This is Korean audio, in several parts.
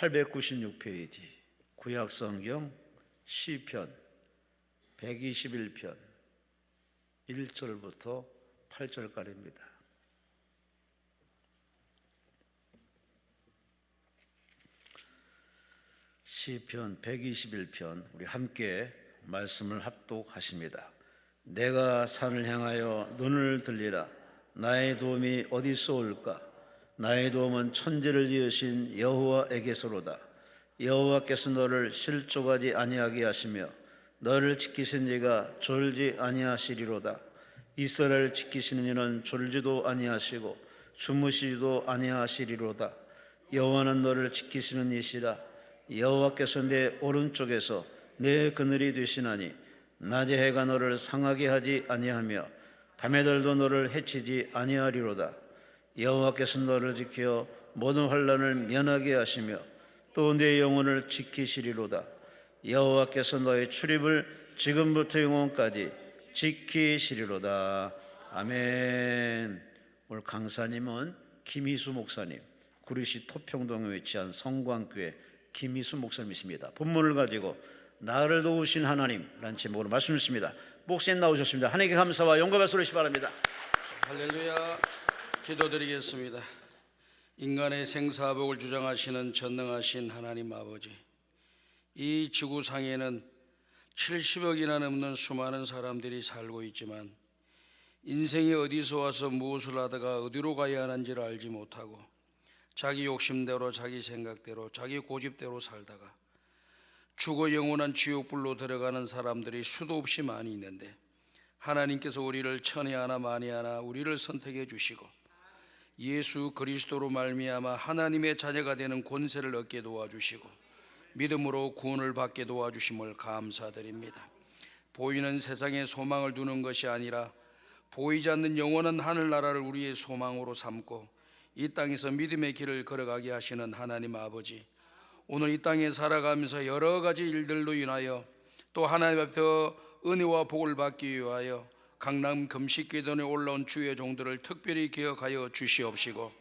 896페이지 구약성경 시편 121편 1절부터 8절까지입니다. 시편 121편 우리 함께 말씀을 합독하십니다. 내가 산을 향하여 눈을 들리라. 나의 도움이 어디서 올까? 나의 도움은 천지를 지으신 여호와에게서로다. 여호와께서 너를 실족하지 아니하게 하시며 너를 지키신 이가 졸지 아니하시리로다. 이스라엘을 지키시는 이는 졸지도 아니하시고 주무시지도 아니하시리로다. 여호와는 너를 지키시는 이시라. 여호와께서 내 오른쪽에서 내 그늘이 되시나니 낮의 해가 너를 상하게 하지 아니하며 밤의 달도 너를 해치지 아니하리로다. 여호와께서 너를 지켜 모든 환난을 면하게 하시며 또 내 영혼을 지키시리로다. 여호와께서 너의 출입을 지금부터 영원까지 지키시리로다. 아멘. 오늘 강사님은 김희수 목사님, 구리시 토평동에 위치한 성광교회 김희수 목사님이십니다. 본문을 가지고 나를 도우신 하나님라는 제목으로 말씀 주십니다. 목사님 나오셨습니다. 하나님께 감사와 영광을 소리시 바랍니다. 할렐루야. 기도드리겠습니다. 인간의 생사복을 주장하시는 전능하신 하나님 아버지, 이 지구상에는 70억이나 넘는 수많은 사람들이 살고 있지만 인생이 어디서 와서 무엇을 하다가 어디로 가야 하는지를 알지 못하고 자기 욕심대로 자기 생각대로 자기 고집대로 살다가 죽어 영원한 지옥불로 들어가는 사람들이 수도 없이 많이 있는데 하나님께서 우리를 천이 하나 만이 하나 우리를 선택해 주시고 예수 그리스도로 말미암아 하나님의 자녀가 되는 권세를 얻게 도와주시고 믿음으로 구원을 받게 도와주심을 감사드립니다. 보이는 세상에 소망을 두는 것이 아니라 보이지 않는 영원한 하늘나라를 우리의 소망으로 삼고 이 땅에서 믿음의 길을 걸어가게 하시는 하나님 아버지, 오늘 이 땅에 살아가면서 여러 가지 일들로 인하여 또 하나님 앞에 더 은혜와 복을 받기 위하여 강남 금식기도에 올라온 주의 종들을 특별히 기억하여 주시옵시고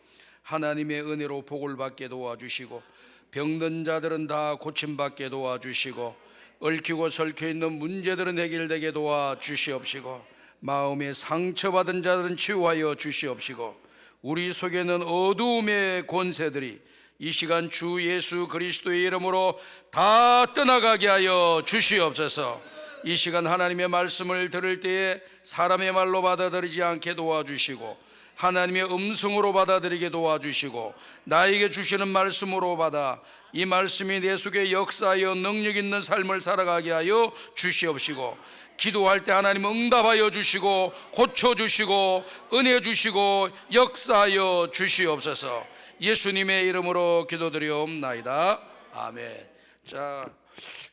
하나님의 은혜로 복을 받게 도와주시고 병든 자들은 다 고침받게 도와주시고 얽히고 설켜있는 문제들은 해결되게 도와주시옵시고 마음에 상처받은 자들은 치유하여 주시옵시고 우리 속에는 어두움의 권세들이 이 시간 주 예수 그리스도의 이름으로 다 떠나가게 하여 주시옵소서. 이 시간 하나님의 말씀을 들을 때에 사람의 말로 받아들이지 않게 도와주시고 하나님의 음성으로 받아들이게 도와주시고 나에게 주시는 말씀으로 받아 이 말씀이 내 속에 역사하여 능력 있는 삶을 살아가게 하여 주시옵시고 기도할 때 하나님 응답하여 주시고 고쳐주시고 은혜 주시고 역사하여 주시옵소서. 예수님의 이름으로 기도드리옵나이다. 아멘. 자,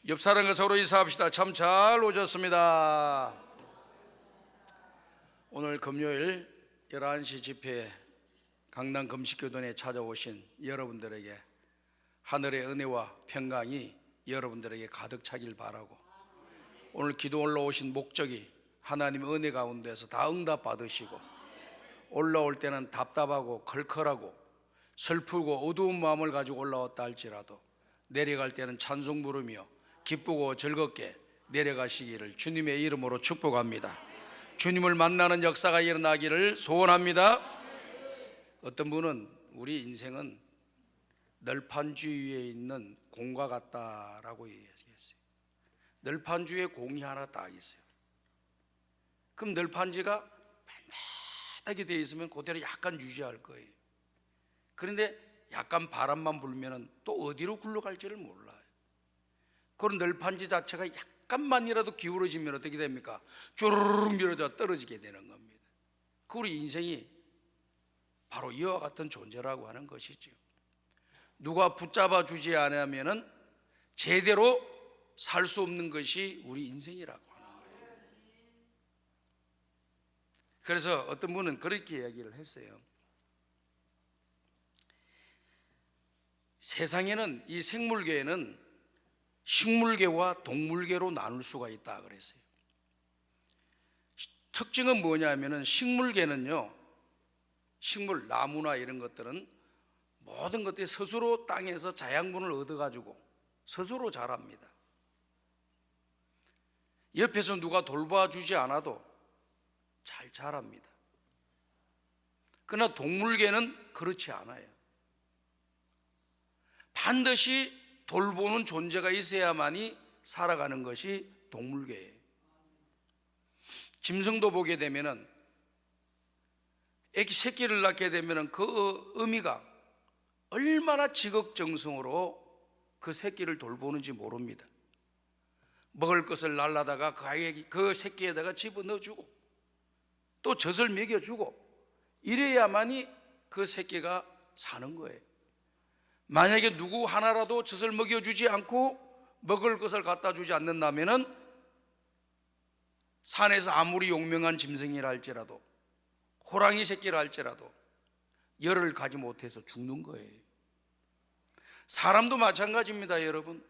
옆 사람과 서로 인사합시다. 참 잘 오셨습니다. 오늘 금요일 11시 집회에 강남 금식교단에 찾아오신 여러분들에게 하늘의 은혜와 평강이 여러분들에게 가득 차길 바라고, 오늘 기도 올라오신 목적이 하나님의 은혜 가운데서 다 응답 받으시고 올라올 때는 답답하고 컬컬하고 슬프고 어두운 마음을 가지고 올라왔다 할지라도 내려갈 때는 찬송 부르며 기쁘고 즐겁게 내려가시기를 주님의 이름으로 축복합니다. 주님을 만나는 역사가 일어나기를 소원합니다. 어떤 분은 우리 인생은 널판주 위에 있는 공과 같다라고 얘기했어요. 널판주에 공이 하나 딱 있어요. 그럼 널판지가 반듯하게 되어 있으면 그대로 약간 유지할 거예요. 그런데 약간 바람만 불면 또 어디로 굴러갈지를 몰라요. 그런 널판지 자체가 약간만이라도 기울어지면 어떻게 됩니까? 쭈르륵 밀어져 떨어지게 되는 겁니다. 그 우리 인생이 바로 이와 같은 존재라고 하는 것이죠. 누가 붙잡아 주지 않으면 제대로 살 수 없는 것이 우리 인생이라고 하는 거예요. 그래서 어떤 분은 그렇게 이야기를 했어요. 세상에는, 이 생물계에는 식물계와 동물계로 나눌 수가 있다 그랬어요. 특징은 뭐냐면은 식물계는요, 식물, 나무나 이런 것들은 모든 것들이 스스로 땅에서 자양분을 얻어가지고 스스로 자랍니다. 옆에서 누가 돌봐주지 않아도 잘 자랍니다. 그러나 동물계는 그렇지 않아요. 반드시 돌보는 존재가 있어야만이 살아가는 것이 동물계예요. 짐승도 보게 되면은 애기 새끼를 낳게 되면은 그 어미가 얼마나 지극정성으로 그 새끼를 돌보는지 모릅니다. 먹을 것을 날라다가 그 새끼에다가 집어넣어주고 또 젖을 먹여주고 이래야만이 그 새끼가 사는 거예요. 만약에 누구 하나라도 젖을 먹여주지 않고 먹을 것을 갖다 주지 않는다면은 산에서 아무리 용맹한 짐승이라 할지라도 호랑이 새끼라 할지라도 열을 가지 못해서 죽는 거예요. 사람도 마찬가지입니다, 여러분.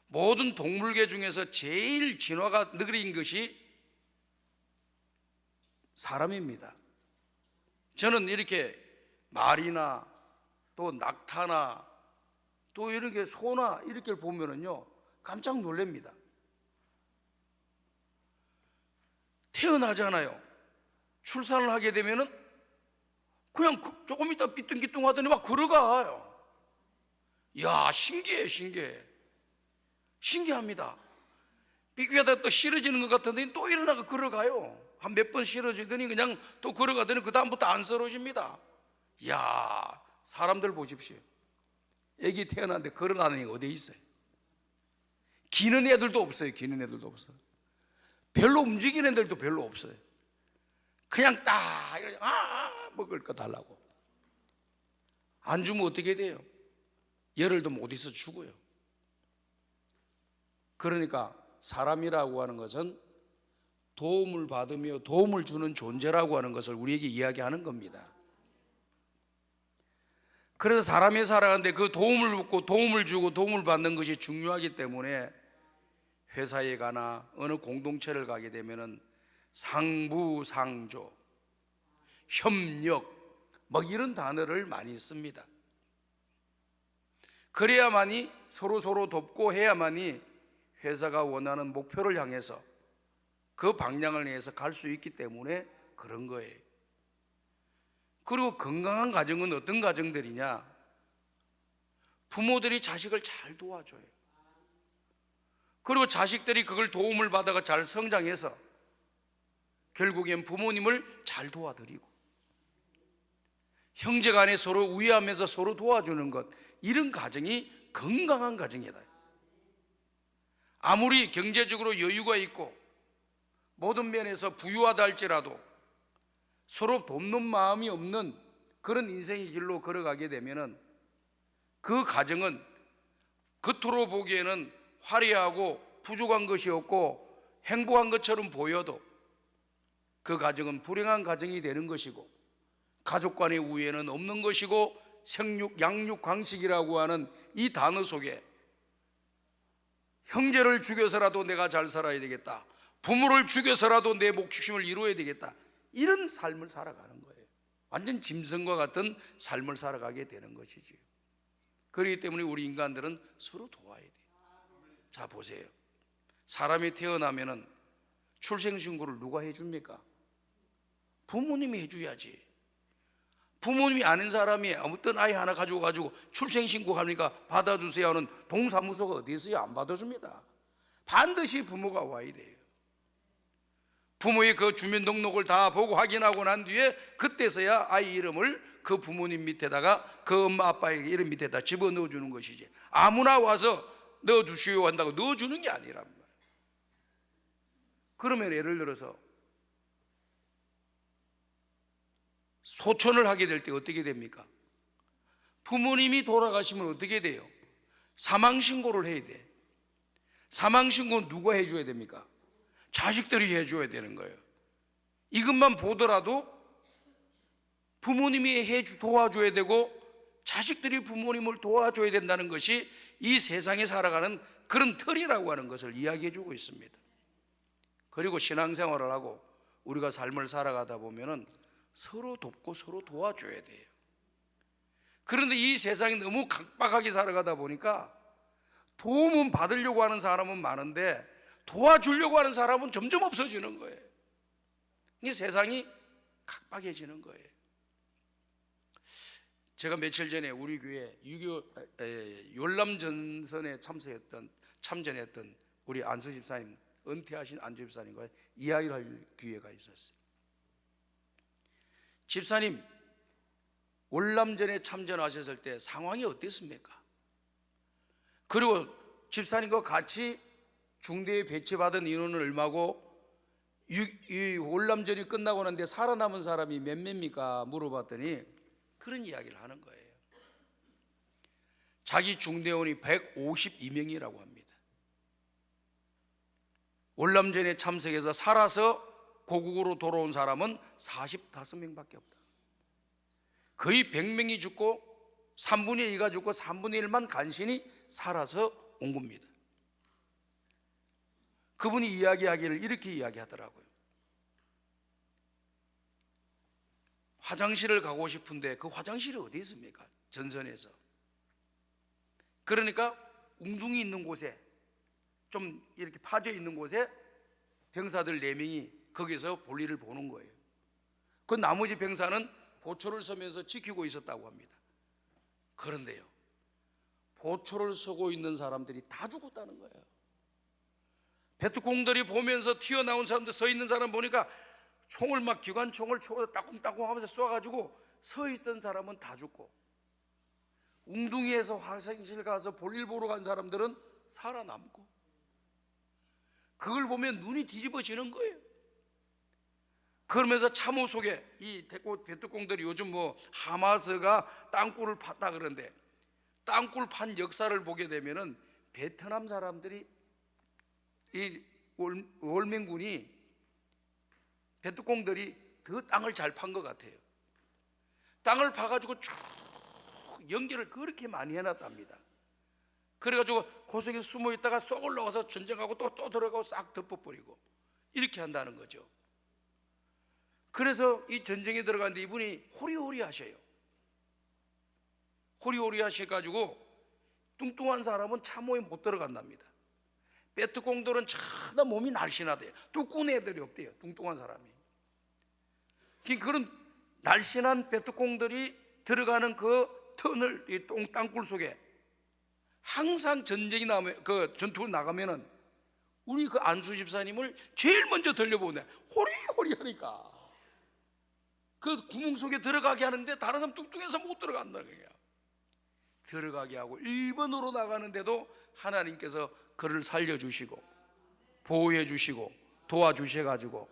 모든 동물계 중에서 제일 진화가 느린 것이 사람입니다. 저는 이렇게 말이나 또 낙타나 또 이렇게 소나 이렇게 보면은요 깜짝 놀랍니다. 태어나잖아요. 출산을 하게 되면은 그냥 조금 있다 삐뚤기뚱 하더니 막 걸어가요. 야, 신기합니다. 삐삐하다 또 싫어지는 것 같은데 또 일어나고 걸어가요. 한 몇 번 싫어지더니 그냥 또 걸어가더니 그 다음부터 안 쓰러집니다. 야, 사람들 보십시오. 애기 태어났는데 걸어가는 애가 어디에 있어요? 기는 애들도 없어요. 별로 움직이는 애들도 별로 없어요. 그냥 딱 먹을 거 달라고. 안 주면 어떻게 돼요? 열흘도 못 있어 죽어요. 그러니까 사람이라고 하는 것은 도움을 받으며 도움을 주는 존재라고 하는 것을 우리에게 이야기하는 겁니다. 그래서 사람이 살아가는데 그 도움을 받고 도움을 주고 도움을 받는 것이 중요하기 때문에 회사에 가나 어느 공동체를 가게 되면은 상부상조, 협력 막 이런 단어를 많이 씁니다. 그래야만이 서로 돕고 해야만이 회사가 원하는 목표를 향해서 그 방향을 향해서 갈 수 있기 때문에 그런 거예요. 그리고 건강한 가정은 어떤 가정들이냐? 부모들이 자식을 잘 도와줘요. 그리고 자식들이 그걸 도움을 받아가 잘 성장해서 결국엔 부모님을 잘 도와드리고 형제간에 서로 우애하면서 서로 도와주는 것, 이런 가정이 건강한 가정이다. 아무리 경제적으로 여유가 있고 모든 면에서 부유하다 할지라도 서로 돕는 마음이 없는 그런 인생의 길로 걸어가게 되면은 그 가정은 겉으로 보기에는 화려하고 부족한 것이 없고 행복한 것처럼 보여도 그 가정은 불행한 가정이 되는 것이고 가족 간의 우애는 없는 것이고 생육, 양육, 강식이라고 하는 이 단어 속에 형제를 죽여서라도 내가 잘 살아야 되겠다, 부모를 죽여서라도 내 목숨을 이루어야 되겠다, 이런 삶을 살아가는 거예요. 완전 짐승과 같은 삶을 살아가게 되는 것이지요. 그렇기 때문에 우리 인간들은 서로 도와야 돼요. 자, 보세요. 사람이 태어나면은 출생신고를 누가 해줍니까? 부모님이 해줘야지. 부모님이 아는 사람이 어떤 아이 하나 가지고 출생신고 하니까 받아주세요 하는 동사무소가 어디 있어요? 안 받아줍니다. 반드시 부모가 와야 돼요. 부모의 그 주민등록을 다 보고 확인하고 난 뒤에 그때서야 아이 이름을 그 부모님 밑에다가 그 엄마 아빠의 이름 밑에다 집어넣어 주는 것이지, 아무나 와서 넣어주시오 한다고 넣어주는 게 아니란 말이에요. 그러면 예를 들어서 소천을 하게 될 때 어떻게 됩니까? 부모님이 돌아가시면 어떻게 돼요? 사망신고를 해야 돼. 사망신고는 누가 해줘야 됩니까? 자식들이 해줘야 되는 거예요. 이것만 보더라도 부모님이 도와줘야 되고 자식들이 부모님을 도와줘야 된다는 것이 이 세상에 살아가는 그런 틀이라고 하는 것을 이야기해 주고 있습니다. 그리고 신앙생활을 하고 우리가 삶을 살아가다 보면은 서로 돕고 서로 도와줘야 돼요. 그런데 이 세상이 너무 각박하게 살아가다 보니까 도움은 받으려고 하는 사람은 많은데 도와주려고 하는 사람은 점점 없어지는 거예요. 이게 세상이 각박해지는 거예요. 제가 며칠 전에 우리 교회 열람전선에 참전했던 우리 안수 집사님, 은퇴하신 안수 집사님과 이야기를 할 기회가 있었어요. 집사님, 월남전에 참전하셨을 때 상황이 어땠습니까? 그리고 집사님과 같이 중대에 배치받은 인원은 얼마고 이 월남전이 끝나고 난데 살아남은 사람이 몇 명입니까? 물어봤더니 그런 이야기를 하는 거예요. 자기 중대원이 152명이라고 합니다. 월남전에 참석해서 살아서 고국으로 돌아온 사람은 45명밖에 없다. 거의 100명이 죽고 3분의 2가 죽고 3분의 1만 간신히 살아서 온 겁니다. 그분이 이야기하기를 이렇게 이야기하더라고요. 화장실을 가고 싶은데 그 화장실이 어디 있습니까? 전선에서. 그러니까 웅둥이 있는 곳에, 좀 이렇게 파져 있는 곳에 병사들 4명이 거기서 볼일을 보는 거예요. 그 나머지 병사는 보초를 서면서 지키고 있었다고 합니다. 그런데요, 보초를 서고 있는 사람들이 다 죽었다는 거예요. 베트공들이 보면서 튀어나온 사람들, 서 있는 사람 보니까 총을 막 기관총을 따끔따끔 하면서 쏴가지고 서 있던 사람은 다 죽고, 웅둥이에서 화장실 가서 볼일 보러 간 사람들은 살아남고, 그걸 보면 눈이 뒤집어지는 거예요. 그러면서 참호 속에 이 베트공들이 요즘 뭐 하마스가 땅굴을 팠다 그러는데, 땅굴 판 역사를 보게 되면은 베트남 사람들이, 이 월맹군이, 베트공들이 그 땅을 잘 판 것 같아요. 땅을 파가지고 쭉 연결을 그렇게 많이 해놨답니다. 그래가지고 그 속에 숨어 있다가 쏙 올라와서 전쟁하고 또 들어가고 싹 덮어버리고 이렇게 한다는 거죠. 그래서 이 전쟁에 들어갔는데 이분이 호리호리 하셔요. 호리호리 하셔가지고 뚱뚱한 사람은 참호에 못 들어간답니다. 베트공들은 차다 몸이 날씬하대요. 뚜꾼 애들이 없대요, 뚱뚱한 사람이. 그런 날씬한 베트공들이 들어가는 그 터널, 이 땅굴 속에 항상 전쟁이 나면, 그 전투를 나가면은 우리 그 안수 집사님을 제일 먼저 들려보네. 호리호리 하니까 그 구멍 속에 들어가게 하는데 다른 사람 뚱뚱해서 못 들어간다는 거예요. 들어가게 하고 1번으로 나가는데도 하나님께서 그를 살려주시고 보호해 주시고 도와주셔가지고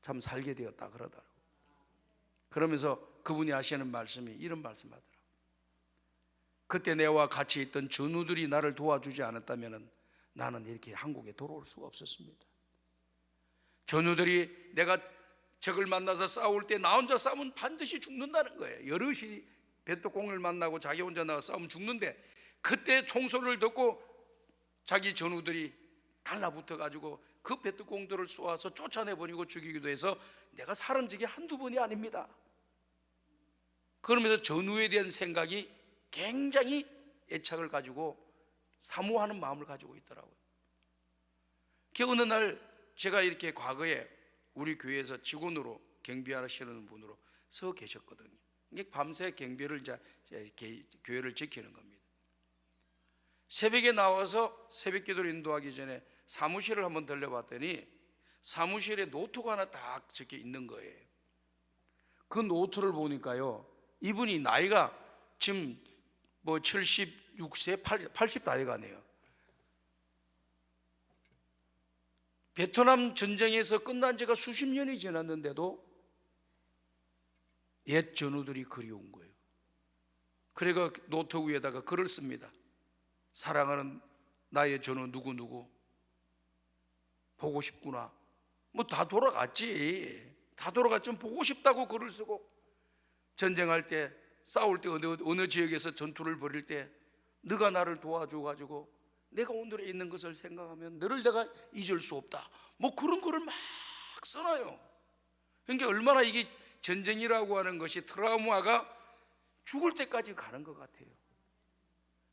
참 살게 되었다 그러더라고요. 그러면서 그분이 하시는 말씀이 이런 말씀하더라고요. 그때 내와 같이 있던 전우들이 나를 도와주지 않았다면 나는 이렇게 한국에 돌아올 수가 없었습니다. 전우들이 내가 적을 만나서 싸울 때 나 혼자 싸우면 반드시 죽는다는 거예요. 여럿이 베트공을 만나고 자기 혼자 나가 싸우면 죽는데, 그때 총소리를 듣고 자기 전우들이 달라붙어 가지고 그 베트공들을 쏘아서 쫓아내버리고 죽이기도 해서 내가 살은 적이 한두 번이 아닙니다. 그러면서 전우에 대한 생각이 굉장히 애착을 가지고 사모하는 마음을 가지고 있더라고요. 어느 날 제가 이렇게 과거에 우리 교회에서 직원으로 경비하시는 분으로 서 계셨거든요. 이게 밤새 경비를 교회를 지키는 겁니다. 새벽에 나와서 새벽 기도를 인도하기 전에 사무실을 한번 들려봤더니 사무실에 노트가 하나 딱 적혀 있는 거예요. 그 노트를 보니까요, 이분이 나이가 지금 뭐 76세, 80 다해가네요. 베트남 전쟁에서 끝난 지가 수십 년이 지났는데도 옛 전우들이 그리운 거예요. 그래가 노트 위에다가 글을 씁니다. 사랑하는 나의 전우 누구누구 보고 싶구나. 뭐 다 돌아갔지. 다 돌아갔지만 보고 싶다고 글을 쓰고, 전쟁할 때 싸울 때 어느 지역에서 전투를 벌일 때 네가 나를 도와줘가지고 내가 오늘에 있는 것을 생각하면 너를 내가 잊을 수 없다. 뭐 그런 글을 막 써놔요. 그러니까 얼마나 이게 전쟁이라고 하는 것이 트라우마가 죽을 때까지 가는 것 같아요.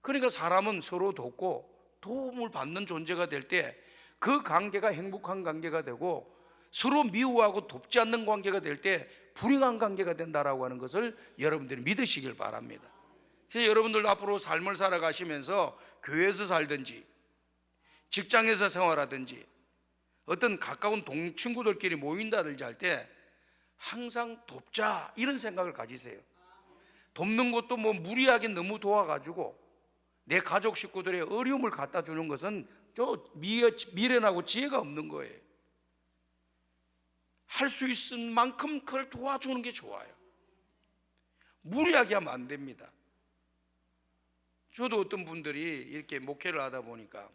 그러니까 사람은 서로 돕고 도움을 받는 존재가 될 때 그 관계가 행복한 관계가 되고, 서로 미워하고 돕지 않는 관계가 될 때 불행한 관계가 된다라고 하는 것을 여러분들이 믿으시길 바랍니다. 그래서 여러분들 앞으로 삶을 살아가시면서 교회에서 살든지 직장에서 생활하든지 어떤 가까운 친구들끼리 모인다든지 할 때 항상 돕자 이런 생각을 가지세요. 돕는 것도 뭐 무리하게 너무 도와가지고 내 가족 식구들의 어려움을 갖다 주는 것은 미련하고 지혜가 없는 거예요. 할 수 있은 만큼 그걸 도와주는 게 좋아요. 무리하게 하면 안 됩니다. 저도 어떤 분들이 이렇게 목회를 하다 보니까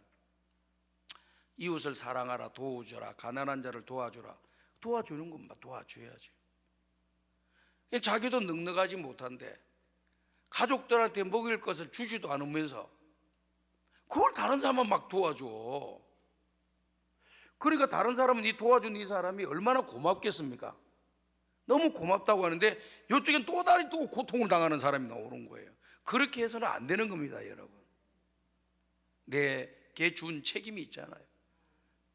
이웃을 사랑하라, 도우줘라, 가난한 자를 도와주라, 도와주는 것만 도와줘야죠. 자기도 넉넉하지 못한데 가족들한테 먹일 것을 주지도 않으면서 그걸 다른 사람은 막 도와줘. 그러니까 다른 사람은 이 도와준 이 사람이 얼마나 고맙겠습니까? 너무 고맙다고 하는데 이쪽엔 또 다른 또 고통을 당하는 사람이 나오는 거예요. 그렇게 해서는 안 되는 겁니다, 여러분. 내게 준 책임이 있잖아요.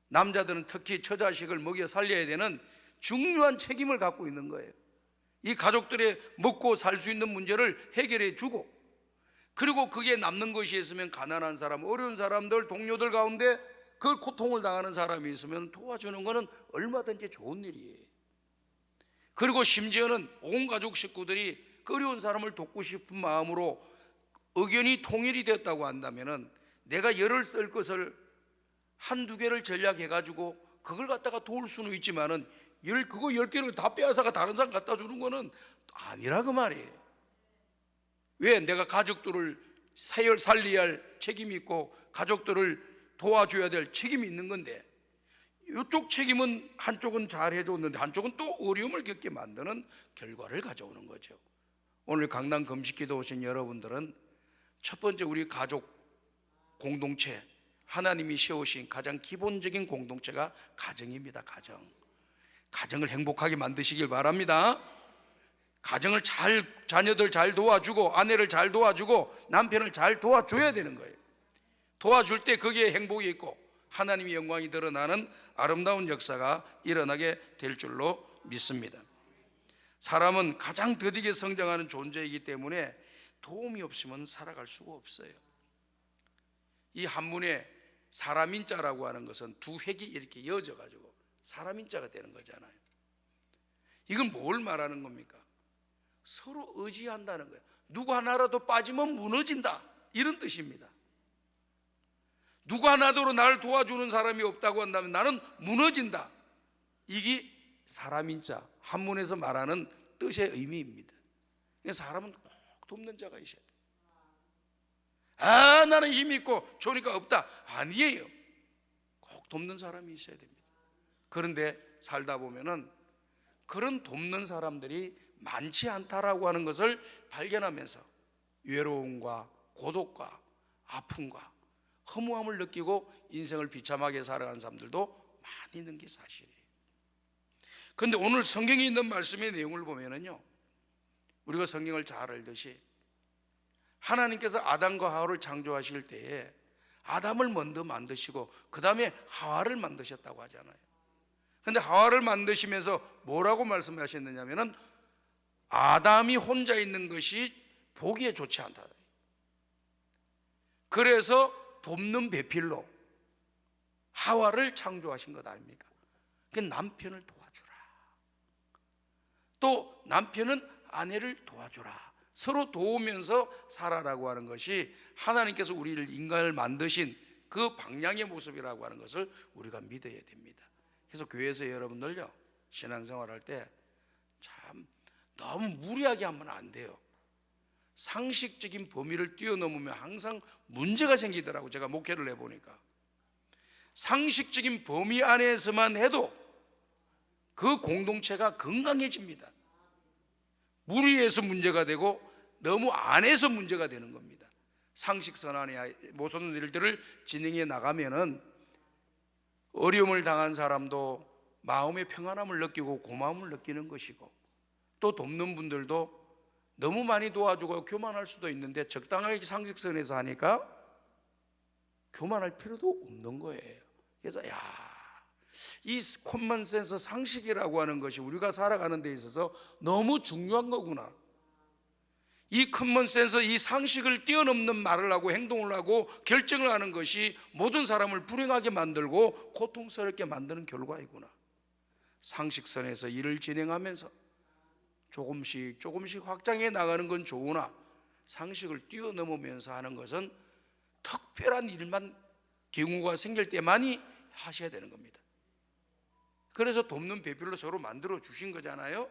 남자들은 특히 처자식을 먹여 살려야 되는 중요한 책임을 갖고 있는 거예요. 이 가족들의 먹고 살 수 있는 문제를 해결해 주고, 그리고 그게 남는 것이 있으면 가난한 사람, 어려운 사람들, 동료들 가운데 그 고통을 당하는 사람이 있으면 도와주는 것은 얼마든지 좋은 일이에요. 그리고 심지어는 온 가족 식구들이 그 어려운 사람을 돕고 싶은 마음으로 의견이 통일이 됐다고 한다면 내가 열을 쓸 것을 한두 개를 전략해 가지고 그걸 갖다가 도울 수는 있지만은 그거 10개를 다 빼앗아가 다른 사람 갖다 주는 거는 아니라 그 말이에요. 왜? 내가 가족들을 살려야 할 책임이 있고 가족들을 도와줘야 될 책임이 있는 건데, 이쪽 책임은 한쪽은 잘 해줬는데 한쪽은 또 어려움을 겪게 만드는 결과를 가져오는 거죠. 오늘 강남 금식기도 오신 여러분들은 첫 번째 우리 가족 공동체, 하나님이 세우신 가장 기본적인 공동체가 가정입니다. 가정을 행복하게 만드시길 바랍니다. 가정을 자녀들 잘 도와주고 아내를 잘 도와주고 남편을 잘 도와줘야 되는 거예요. 도와줄 때 거기에 행복이 있고 하나님의 영광이 드러나는 아름다운 역사가 일어나게 될 줄로 믿습니다. 사람은 가장 더디게 성장하는 존재이기 때문에 도움이 없으면 살아갈 수가 없어요. 이 한문에 사람인자라고 하는 것은 두 획이 이렇게 이어져 가지고 사람인자가 되는 거잖아요. 이건 뭘 말하는 겁니까? 서로 의지한다는 거예요. 누구 하나라도 빠지면 무너진다, 이런 뜻입니다. 누구 하나도 나를 도와주는 사람이 없다고 한다면 나는 무너진다. 이게 사람인자 한문에서 말하는 뜻의 의미입니다. 사람은 꼭 돕는 자가 있어야 돼요. 나는 힘이 있고 좋으니까 없다, 아니에요. 꼭 돕는 사람이 있어야 됩니다. 그런데 살다 보면은 그런 돕는 사람들이 많지 않다라고 하는 것을 발견하면서 외로움과 고독과 아픔과 허무함을 느끼고 인생을 비참하게 살아가는 사람들도 많이 있는 게 사실이에요. 그런데 오늘 성경에 있는 말씀의 내용을 보면은요, 우리가 성경을 잘 알듯이 하나님께서 아담과 하와를 창조하실 때에 아담을 먼저 만드시고 그 다음에 하와를 만드셨다고 하잖아요. 그런데 하와를 만드시면서 뭐라고 말씀하셨느냐면은 아담이 혼자 있는 것이 보기에 좋지 않다. 그래서 돕는 배필로 하와를 창조하신 것 아닙니까? 그 남편을 도와주라. 또 남편은 아내를 도와주라. 서로 도우면서 살아라고 하는 것이 하나님께서 우리를 인간을 만드신 그 방향의 모습이라고 하는 것을 우리가 믿어야 됩니다. 그래서 교회에서 여러분들요, 신앙생활 할 때 참 너무 무리하게 하면 안 돼요. 상식적인 범위를 뛰어넘으면 항상 문제가 생기더라고. 제가 목회를 해보니까 상식적인 범위 안에서만 해도 그 공동체가 건강해집니다. 무리해서 문제가 되고 너무 안에서 문제가 되는 겁니다. 상식선 안에 모든 일들을 진행해 나가면은 어려움을 당한 사람도 마음의 평안함을 느끼고 고마움을 느끼는 것이고, 또 돕는 분들도 너무 많이 도와주고 교만할 수도 있는데 적당하게 상식선에서 하니까 교만할 필요도 없는 거예요. 그래서 이 코먼센스 상식이라고 하는 것이 우리가 살아가는 데 있어서 너무 중요한 거구나. 이 커먼센스, 이 상식을 뛰어넘는 말을 하고 행동을 하고 결정을 하는 것이 모든 사람을 불행하게 만들고 고통스럽게 만드는 결과이구나. 상식선에서 일을 진행하면서 조금씩 확장해 나가는 건 좋으나 상식을 뛰어넘으면서 하는 것은 특별한 일만 경우가 생길 때만이 하셔야 되는 겁니다. 그래서 돕는 배필로 서로 만들어 주신 거잖아요.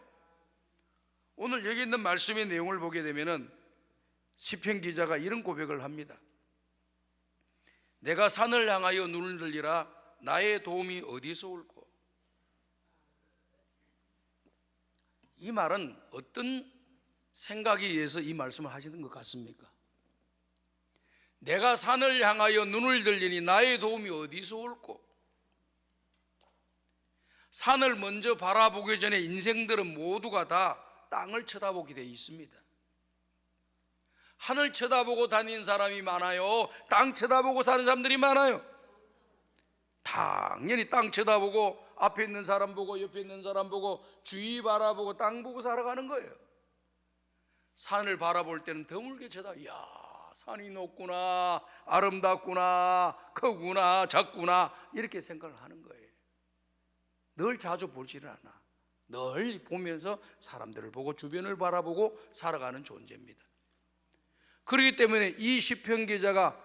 오늘 여기 있는 말씀의 내용을 보게 되면은 시편 기자가 이런 고백을 합니다. 내가 산을 향하여 눈을 들리라 나의 도움이 어디서 올꼬. 이 말은 어떤 생각에 의해서 이 말씀을 하시는 것 같습니까? 내가 산을 향하여 눈을 들리니 나의 도움이 어디서 올꼬. 산을 먼저 바라보기 전에 인생들은 모두가 다 땅을 쳐다보게 되어 있습니다. 하늘 쳐다보고 다니는 사람이 많아요? 땅 쳐다보고 사는 사람들이 많아요? 당연히 땅 쳐다보고 앞에 있는 사람 보고 옆에 있는 사람 보고 주위 바라보고 땅 보고 살아가는 거예요. 산을 바라볼 때는 드물게 쳐다보고 이야 산이 높구나, 아름답구나, 크구나, 작구나 이렇게 생각을 하는 거예요. 늘 자주 보지를 않아. 늘 보면서 사람들을 보고 주변을 바라보고 살아가는 존재입니다. 그렇기 때문에 이 시편 기자가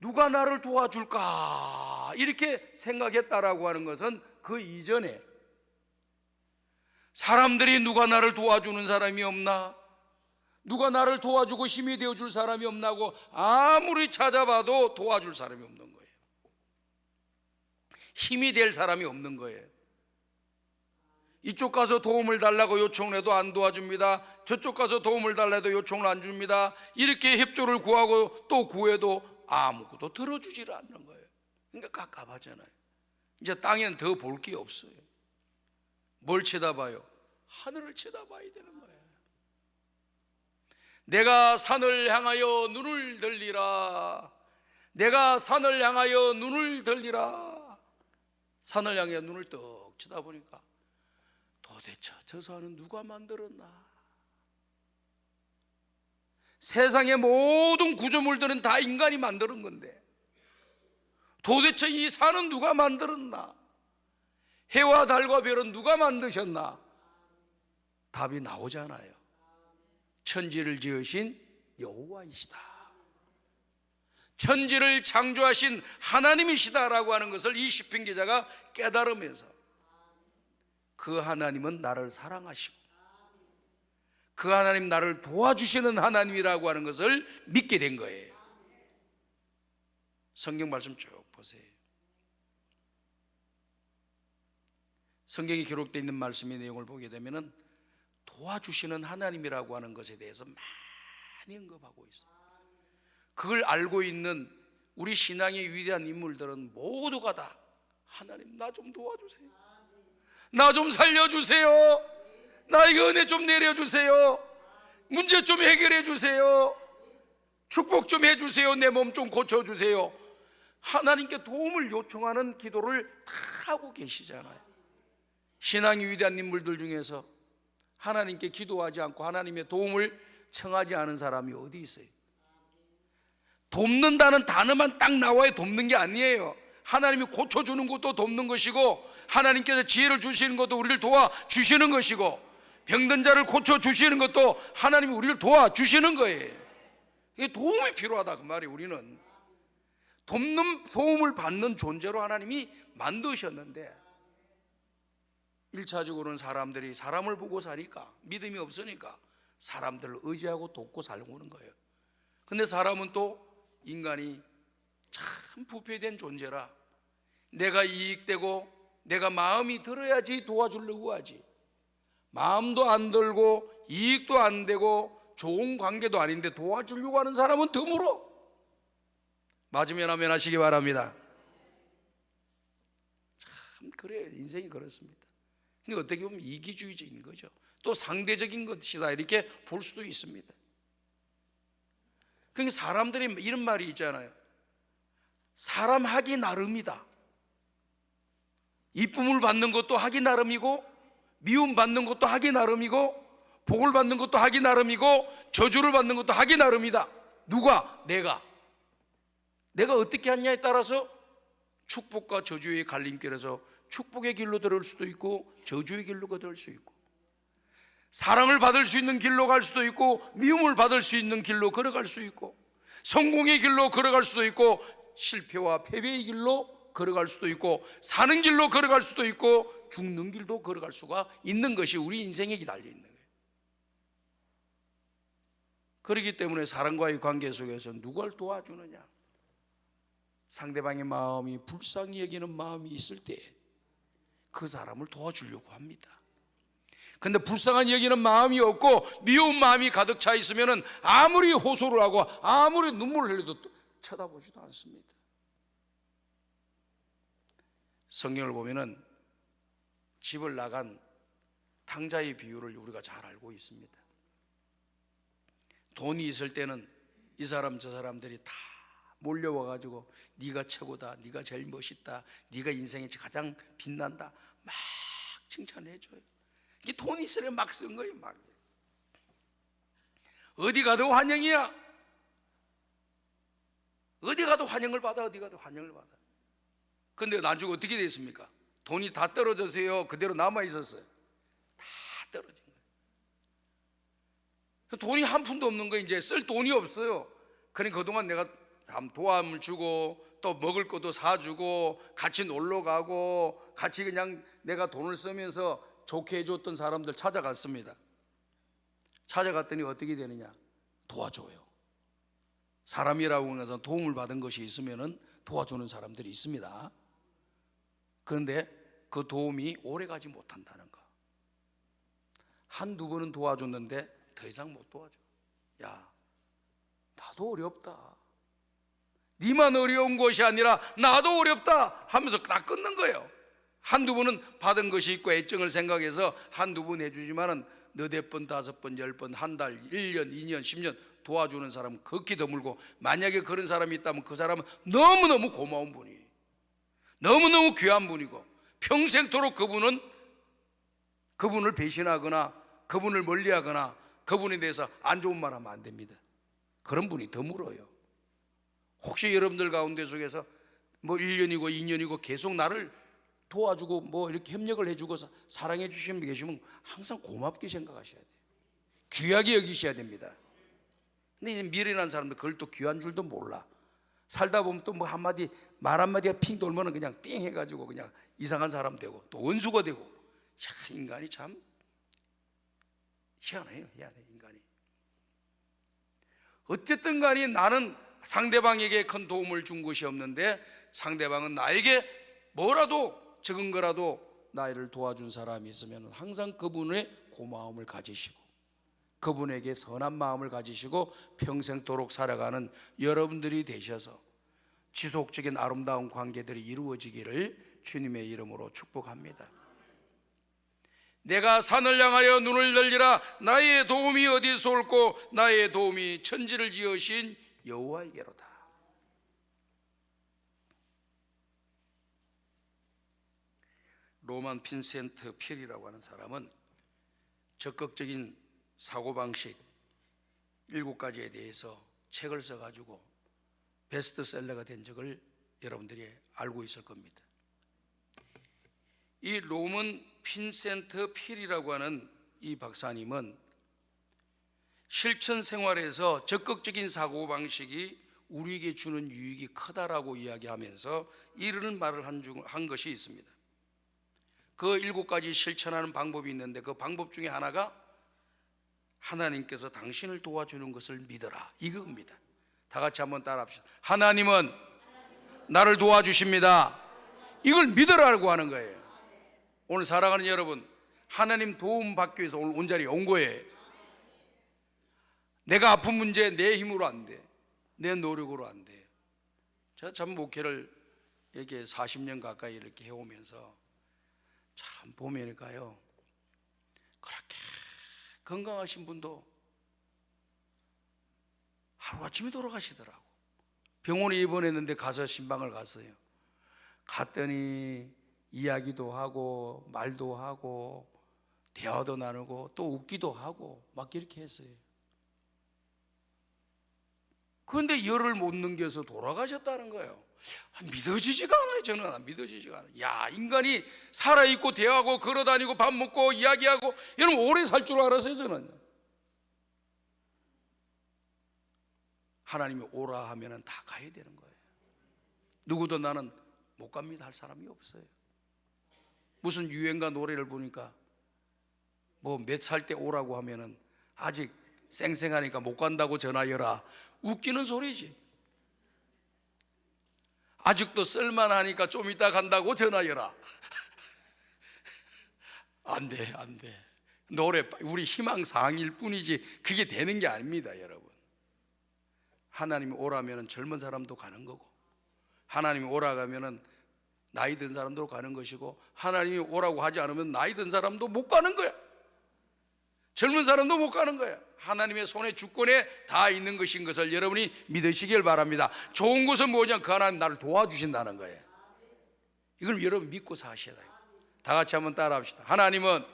누가 나를 도와줄까 이렇게 생각했다라고 하는 것은 그 이전에 사람들이 누가 나를 도와주는 사람이 없나, 누가 나를 도와주고 힘이 되어줄 사람이 없나고 아무리 찾아봐도 도와줄 사람이 없는 거예요. 힘이 될 사람이 없는 거예요. 이쪽 가서 도움을 달라고 요청을 해도 안 도와줍니다. 저쪽 가서 도움을 달라도 요청을 안 줍니다. 이렇게 협조를 구하고 또 구해도 아무것도 들어주지를 않는 거예요. 그러니까 갑갑하잖아요. 이제 땅에는 더 볼 게 없어요. 뭘 쳐다봐요? 하늘을 쳐다봐야 되는 거예요. 내가 산을 향하여 눈을 들리라. 내가 산을 향하여 눈을 들리라. 산을 향해 눈을 떡 쳐다보니까 도대체 저 산은 누가 만들었나? 세상의 모든 구조물들은 다 인간이 만드는 건데 도대체 이 산은 누가 만들었나? 해와 달과 별은 누가 만드셨나? 답이 나오잖아요. 천지를 지으신 여호와이시다. 천지를 창조하신 하나님이시다라고 하는 것을 이 시편 기자가 깨달으면서 그 하나님은 나를 사랑하시고 그 하나님 나를 도와주시는 하나님이라고 하는 것을 믿게 된 거예요. 성경 말씀 쭉 보세요. 성경에 기록되어 있는 말씀의 내용을 보게 되면 도와주시는 하나님이라고 하는 것에 대해서 많이 언급하고 있어요. 그걸 알고 있는 우리 신앙의 위대한 인물들은 모두가 다 하나님 나 좀 도와주세요. 나 좀 살려주세요. 나에게 은혜 좀 내려주세요. 문제 좀 해결해 주세요. 축복 좀 해주세요. 내 몸 좀 고쳐주세요. 하나님께 도움을 요청하는 기도를 다 하고 계시잖아요. 신앙의 위대한 인물들 중에서 하나님께 기도하지 않고 하나님의 도움을 청하지 않은 사람이 어디 있어요? 돕는다는 단어만 딱 나와야 돕는 게 아니에요. 하나님이 고쳐주는 것도 돕는 것이고 하나님께서 지혜를 주시는 것도 우리를 도와주시는 것이고 병든 자를 고쳐주시는 것도 하나님이 우리를 도와주시는 거예요. 이게 도움이 필요하다 그 말이에요. 우리는 도움을 받는 존재로 하나님이 만드셨는데 1차적으로는 사람들이 사람을 보고 사니까 믿음이 없으니까 사람들을 의지하고 돕고 살고는 거예요. 근데 사람은 또 인간이 참 부패된 존재라 내가 이익되고 내가 마음이 들어야지 도와주려고 하지 마음도 안 들고 이익도 안 되고 좋은 관계도 아닌데 도와주려고 하는 사람은 드물어. 맞으면 아멘 하시기 바랍니다. 참 그래요. 인생이 그렇습니다. 근데 어떻게 보면 이기주의적인 거죠. 또 상대적인 것이다 이렇게 볼 수도 있습니다. 그러니까 사람들이 이런 말이 있잖아요. 사람 하기 나름이다. 이쁨을 받는 것도 하기 나름이고, 미움 받는 것도 하기 나름이고, 복을 받는 것도 하기 나름이고, 저주를 받는 것도 하기 나름이다. 누가? 내가 어떻게 하냐에 따라서 축복과 저주의 갈림길에서 축복의 길로 들어올 수도 있고 저주의 길로 들어올 수 있고, 사랑을 받을 수 있는 길로 갈 수도 있고 미움을 받을 수 있는 길로 걸어갈 수 있고, 성공의 길로 걸어갈 수도 있고 실패와 패배의 길로 걸어갈 수도 있고, 사는 길로 걸어갈 수도 있고 죽는 길도 걸어갈 수가 있는 것이 우리 인생에 달려있는 거예요. 그렇기 때문에 사람과의 관계 속에서 누굴 도와주느냐, 상대방의 마음이 불쌍히 여기는 마음이 있을 때 그 사람을 도와주려고 합니다. 근데 불쌍한 여기는 마음이 없고 미운 마음이 가득 차 있으면 아무리 호소를 하고 아무리 눈물을 흘려도 쳐다보지도 않습니다. 성경을 보면은 집을 나간 탕자의 비유를 우리가 잘 알고 있습니다. 돈이 있을 때는 이 사람 저 사람들이 다 몰려와가지고 네가 최고다, 네가 제일 멋있다, 네가 인생에 가장 빛난다 막 칭찬해줘요. 이게 돈이 있으면 막 쓴 거예요. 막 어디 가도 환영이야. 어디 가도 환영을 받아. 어디 가도 환영을 받아. 근데 나중에 어떻게 됐습니까? 돈이 다 떨어져서요 그대로 남아 있었어요. 다 떨어진 거예요. 돈이 한 푼도 없는 거예요. 이제 쓸 돈이 없어요. 그러니까 그동안 내가 도움을 주고 또 먹을 것도 사주고 같이 놀러 가고 같이 그냥 내가 돈을 쓰면서 좋게 해줬던 사람들 찾아갔습니다. 찾아갔더니 어떻게 되느냐? 도와줘요. 사람이라고 해서 도움을 받은 것이 있으면 도와주는 사람들이 있습니다. 그런데 그 도움이 오래가지 못한다는 거. 한두 번은 도와줬는데 더 이상 못 도와줘. 야, 나도 어렵다. 니만 어려운 것이 아니라 나도 어렵다 하면서 다 끊는 거예요. 한두 번은 받은 것이 있고 애정을 생각해서 한두 번 해주지만은 너댓 번, 다섯 번, 10번, 한 달, 1년, 2년, 10년 도와주는 사람은 극히 드물고, 만약에 그런 사람이 있다면 그 사람은 너무너무 고마운 분이에요. 너무너무 귀한 분이고 평생토록 그분을 배신하거나 그분을 멀리하거나 그분에 대해서 안 좋은 말 하면 안 됩니다. 그런 분이 드물어요. 혹시 여러분들 가운데 속에서 뭐 1년이고 2년이고 계속 나를 도와주고 뭐 이렇게 협력을 해주고 사랑해 주시는 분 계시면 항상 고맙게 생각하셔야 돼요. 귀하게 여기셔야 됩니다. 근데 이제 미련한 사람들 그걸 또 귀한 줄도 몰라. 살다 보면 또 뭐 한마디 말 한마디가 핑 돌면은 그냥 삥 해가지고 그냥 이상한 사람 되고 또 원수가 되고. 야, 인간이 참 희한해요. 인간이. 어쨌든 간에 나는 상대방에게 큰 도움을 준 것이 없는데 상대방은 나에게 뭐라도 적은 거라도 나를 도와준 사람이 있으면 항상 그분의 고마움을 가지시고 그분에게 선한 마음을 가지시고 평생토록 살아가는 여러분들이 되셔서 지속적인 아름다운 관계들이 이루어지기를 주님의 이름으로 축복합니다. 내가 산을 향하여 눈을 열리라. 나의 도움이 어디서 올고 나의 도움이 천지를 지으신 여호와에게로다. 로만 빈센트 필이라고 하는 사람은 적극적인 사고방식 7가지에 대해서 책을 써가지고 베스트셀러가 된 적을 여러분들이 알고 있을 겁니다. 이 로만 빈센트 필이라고 하는 이 박사님은 실천 생활에서 적극적인 사고방식이 우리에게 주는 유익이 크다라고 이야기하면서 이런 말을 한 것이 있습니다. 그 7가지 실천하는 방법이 있는데 그 방법 중에 하나가 하나님께서 당신을 도와주는 것을 믿어라, 이겁니다. 다 같이 한번 따라합시다. 하나님은 나를 도와주십니다. 이걸 믿으라고 하는 거예요. 오늘 사랑하는 여러분, 하나님 도움 받기 위해서 오늘 온 자리에 온 거예요. 내가 아픈 문제 내 힘으로 안 돼. 내 노력으로 안 돼. 제가 참 목회를 이렇게 40년 가까이 이렇게 해오면서 참 보면일까요, 그렇게 건강하신 분도 하루아침에 돌아가시더라고. 병원에 입원했는데 가서 신방을 갔어요. 갔더니 이야기도 하고 말도 하고 대화도 나누고 또 웃기도 하고 막 이렇게 했어요. 그런데 열을 못 넘겨서 돌아가셨다는 거예요. 믿어지지가 않아요. 저는 안 믿어지지가 않아요. 야, 인간이 살아있고 대화하고 걸어다니고 밥 먹고 이야기하고 여러분 오래 살 줄 알았어요. 저는 하나님이 오라 하면 다 가야 되는 거예요. 누구도 나는 못 갑니다 할 사람이 없어요. 무슨 유행가 노래를 보니까 뭐 몇 살 때 오라고 하면은 아직 쌩쌩하니까 못 간다고 전화해라. 웃기는 소리지. 아직도 쓸만하니까 좀 이따 간다고 전화해라. 안 돼, 안 돼. 노래 우리 희망사항일 뿐이지 그게 되는 게 아닙니다, 여러분. 하나님이 오라면은 젊은 사람도 가는 거고, 하나님이 오라고 하면은 나이 든 사람도 가는 것이고, 하나님이 오라고 하지 않으면 나이 든 사람도 못 가는 거야. 젊은 사람도 못 가는 거야. 하나님의 손에 주권에 다 있는 것인 것을 여러분이 믿으시길 바랍니다. 좋은 것은 뭐냐? 그 하나님 나를 도와주신다는 거예요. 이걸 여러분 믿고 사셔야 돼요. 다 같이 한번 따라 합시다. 하나님은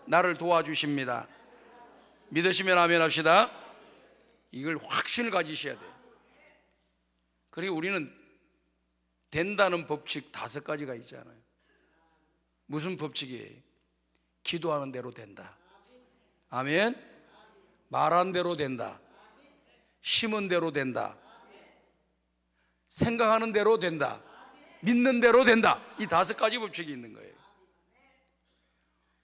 나를 도와주십니다. 믿으시면 아멘 합시다. 이걸 확신을 가지셔야 돼요. 그리고 우리는 된다는 법칙 5가지가 있잖아요. 무슨 법칙이에요? 기도하는 대로 된다. 아멘. 말한 대로 된다. 심은 대로 된다. 생각하는 대로 된다. 믿는 대로 된다. 이 5가지 법칙이 있는 거예요.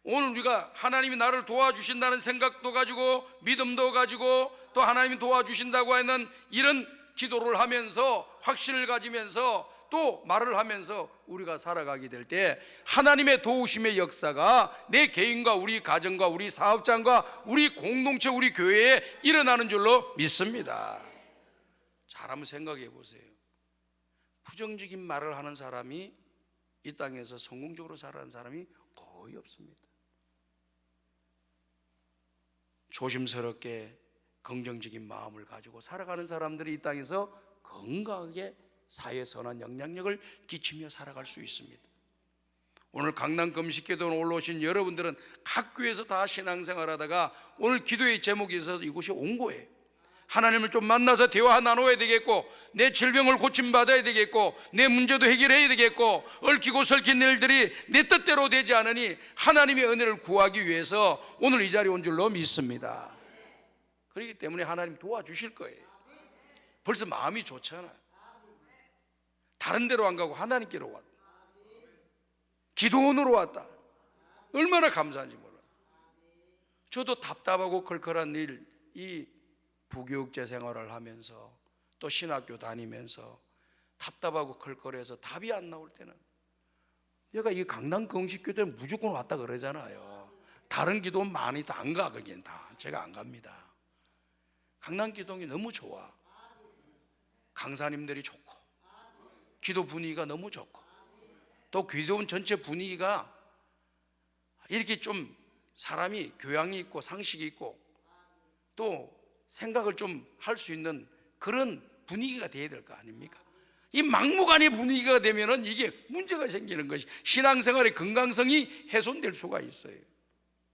오늘 우리가 하나님이 나를 도와주신다는 생각도 가지고 믿음도 가지고 또 하나님이 도와주신다고 하는 이런 기도를 하면서 확신을 가지면서 또 말을 하면서 우리가 살아가게 될 때 하나님의 도우심의 역사가 내 개인과 우리 가정과 우리 사업장과 우리 공동체 우리 교회에 일어나는 줄로 믿습니다. 잘 한번 생각해 보세요. 부정적인 말을 하는 사람이 이 땅에서 성공적으로 살아가는 사람이 거의 없습니다. 조심스럽게 긍정적인 마음을 가지고 살아가는 사람들이 이 땅에서 건강하게 사회에 선한 영향력을 끼치며 살아갈 수 있습니다. 오늘 강남 금식기도에 올라오신 여러분들은 각 교회에서 다 신앙생활 하다가 오늘 기도의 제목이 있어서 이곳에 온 거예요. 하나님을 좀 만나서 대화 나눠야 되겠고, 내 질병을 고침받아야 되겠고, 내 문제도 해결해야 되겠고, 얽히고 설킨 일들이 내 뜻대로 되지 않으니 하나님의 은혜를 구하기 위해서 오늘 이 자리에 온 줄로 믿습니다. 그렇기 때문에 하나님 도와주실 거예요. 벌써 마음이 좋잖아요. 다른 데로 안 가고 하나님께로 왔다. 기도원으로 왔다. 얼마나 감사한지 몰라요. 저도 답답하고 걸걸한 일, 이 부교육제 생활을 하면서 또 신학교 다니면서 답답하고 걸걸해서 답이 안 나올 때는 내가 이 강남 공식교대는 무조건 왔다 그러잖아요. 다른 기도는 많이 다 안 가. 거긴 다 제가 안 갑니다. 강남 기도원이 너무 좋아. 강사님들이 좋고 기도 분위기가 너무 좋고 또 기도원 전체 분위기가 이렇게 좀 사람이 교양이 있고 상식이 있고 또 생각을 좀 할 수 있는 그런 분위기가 돼야 될 거 아닙니까? 이 막무가내 분위기가 되면은 이게 문제가 생기는 것이 신앙생활의 건강성이 훼손될 수가 있어요.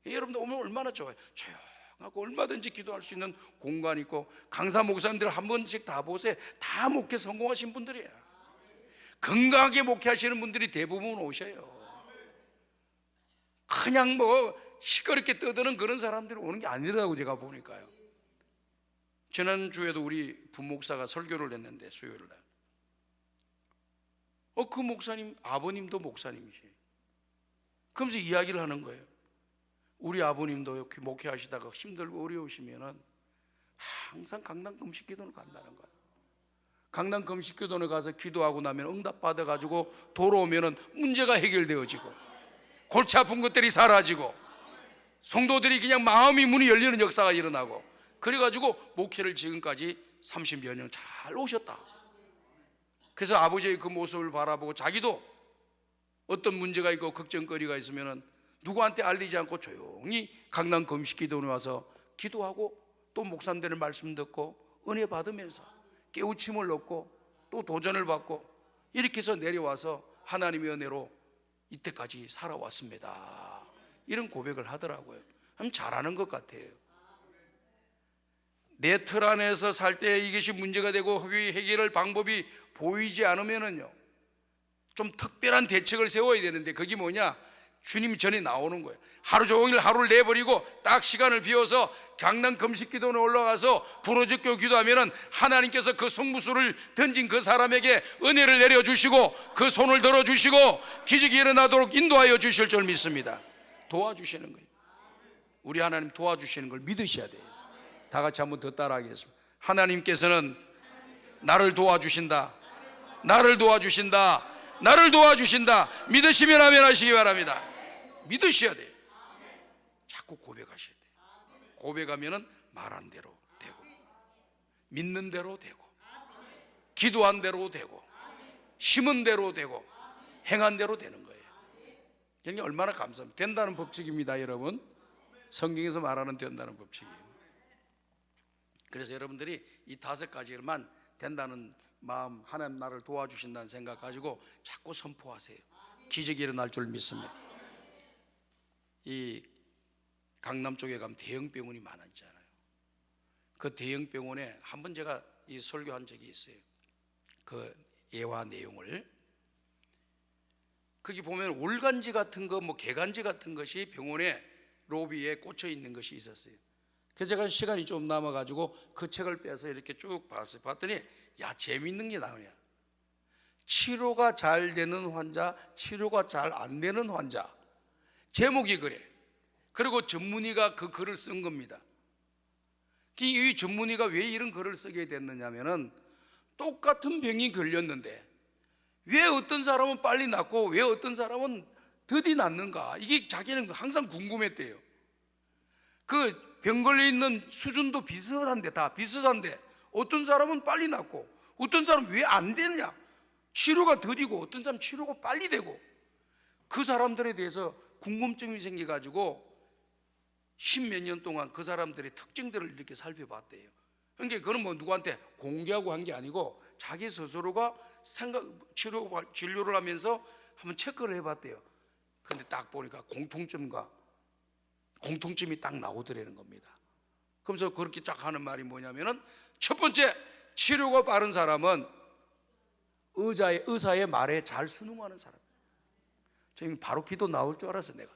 여러분들 오면 얼마나 좋아요. 조용하고 얼마든지 기도할 수 있는 공간이 있고 강사 목사님들 한 번씩 다 보세요. 다 목회 성공하신 분들이야. 건강하게 목회하시는 분들이 대부분 오셔요. 그냥 뭐 시끄럽게 떠드는 그런 사람들이 오는 게 아니라고 제가 보니까요. 지난주에도 우리 부목사가 설교를 했는데 수요일 날 그 목사님 아버님도 목사님이시. 그러면서 이야기를 하는 거예요. 우리 아버님도 이렇게 목회하시다가 힘들고 어려우시면은 항상 강남 금식기도를 간다는 거예요. 강남 금식기도원에 가서 기도하고 나면 응답 받아가지고 돌아오면은 문제가 해결되어지고 골치 아픈 것들이 사라지고 성도들이 그냥 마음이 문이 열리는 역사가 일어나고 그래가지고 목회를 지금까지 30여 년 잘 오셨다. 그래서 아버지의 그 모습을 바라보고 자기도 어떤 문제가 있고 걱정거리가 있으면 누구한테 알리지 않고 조용히 강남 금식기도원에 와서 기도하고 또 목사님들의 말씀 듣고 은혜 받으면서 깨우침을 얻고 또 도전을 받고 이렇게 해서 내려와서 하나님의 은혜로 이때까지 살아왔습니다. 이런 고백을 하더라고요. 참 잘하는 것 같아요. 내 틀 안에서 살 때 이것이 문제가 되고 해결할 방법이 보이지 않으면은요, 좀 특별한 대책을 세워야 되는데 그게 뭐냐? 주님 전에 나오는 거예요. 하루 종일 하루를 내버리고 딱 시간을 비워서 강남 금식기도원에 올라가서 부르짖고 기도하면은 하나님께서 그 성무수를 던진 그 사람에게 은혜를 내려주시고 그 손을 들어주시고 기적이 일어나도록 인도하여 주실 줄 믿습니다. 도와주시는 거예요. 우리 하나님 도와주시는 걸 믿으셔야 돼요. 다 같이 한번 더 따라하겠습니다. 하나님께서는 나를 도와주신다. 나를 도와주신다. 나를 도와주신다. 믿으시면 아멘 하시기 바랍니다. 믿으셔야 돼요. 자꾸 고백하셔야 돼요. 고백하면은 말한 대로 되고, 믿는 대로 되고, 기도한 대로 되고, 심은 대로 되고, 행한 대로 되는 거예요. 굉장히 얼마나 감사합니다. 된다는 법칙입니다, 여러분. 성경에서 말하는 된다는 법칙이에요. 그래서 여러분들이 이 5가지만 된다는 마음, 하나님 나를 도와주신다는 생각 가지고 자꾸 선포하세요. 기적이 일어날 줄 믿습니다. 이 강남 쪽에 가면 대형 병원이 많았잖아요. 그 대형 병원에 한번 제가 이 설교한 적이 있어요. 그 예화 내용을. 거기 보면 올간지 같은 거, 뭐 개간지 같은 것이 병원에 로비에 꽂혀 있는 것이 있었어요. 그래서 제가 시간이 좀 남아가지고 그 책을 빼서 이렇게 쭉 봤어요. 봤더니 야, 재밌는 게 나오냐. 치료가 잘 되는 환자, 치료가 잘 안 되는 환자. 제목이 그래. 그리고 전문의가 그 글을 쓴 겁니다. 이 전문의가 왜 이런 글을 쓰게 됐느냐면은 똑같은 병이 걸렸는데 왜 어떤 사람은 빨리 낫고 왜 어떤 사람은 더디 낫는가, 이게 자기는 항상 궁금했대요. 그 병 걸려 있는 수준도 비슷한데, 다 비슷한데 어떤 사람은 빨리 낫고 어떤 사람은 왜 안 되느냐, 치료가 더디고 어떤 사람은 치료가 빨리 되고, 그 사람들에 대해서 궁금증이 생겨가지고 10몇 년 동안 그 사람들의 특징들을 이렇게 살펴봤대요. 그러니까 그건 뭐 누구한테 공개하고 한 게 아니고 자기 스스로가 진료를 하면서 한번 체크를 해봤대요. 근데 딱 보니까 공통점이 딱 나오더라는 겁니다. 그러면서 그렇게 쫙 하는 말이 뭐냐면은, 첫 번째, 치료가 빠른 사람은 의사의 말에 잘 순응하는 사람. 지금 바로 기도 나올 줄 알았어. 내가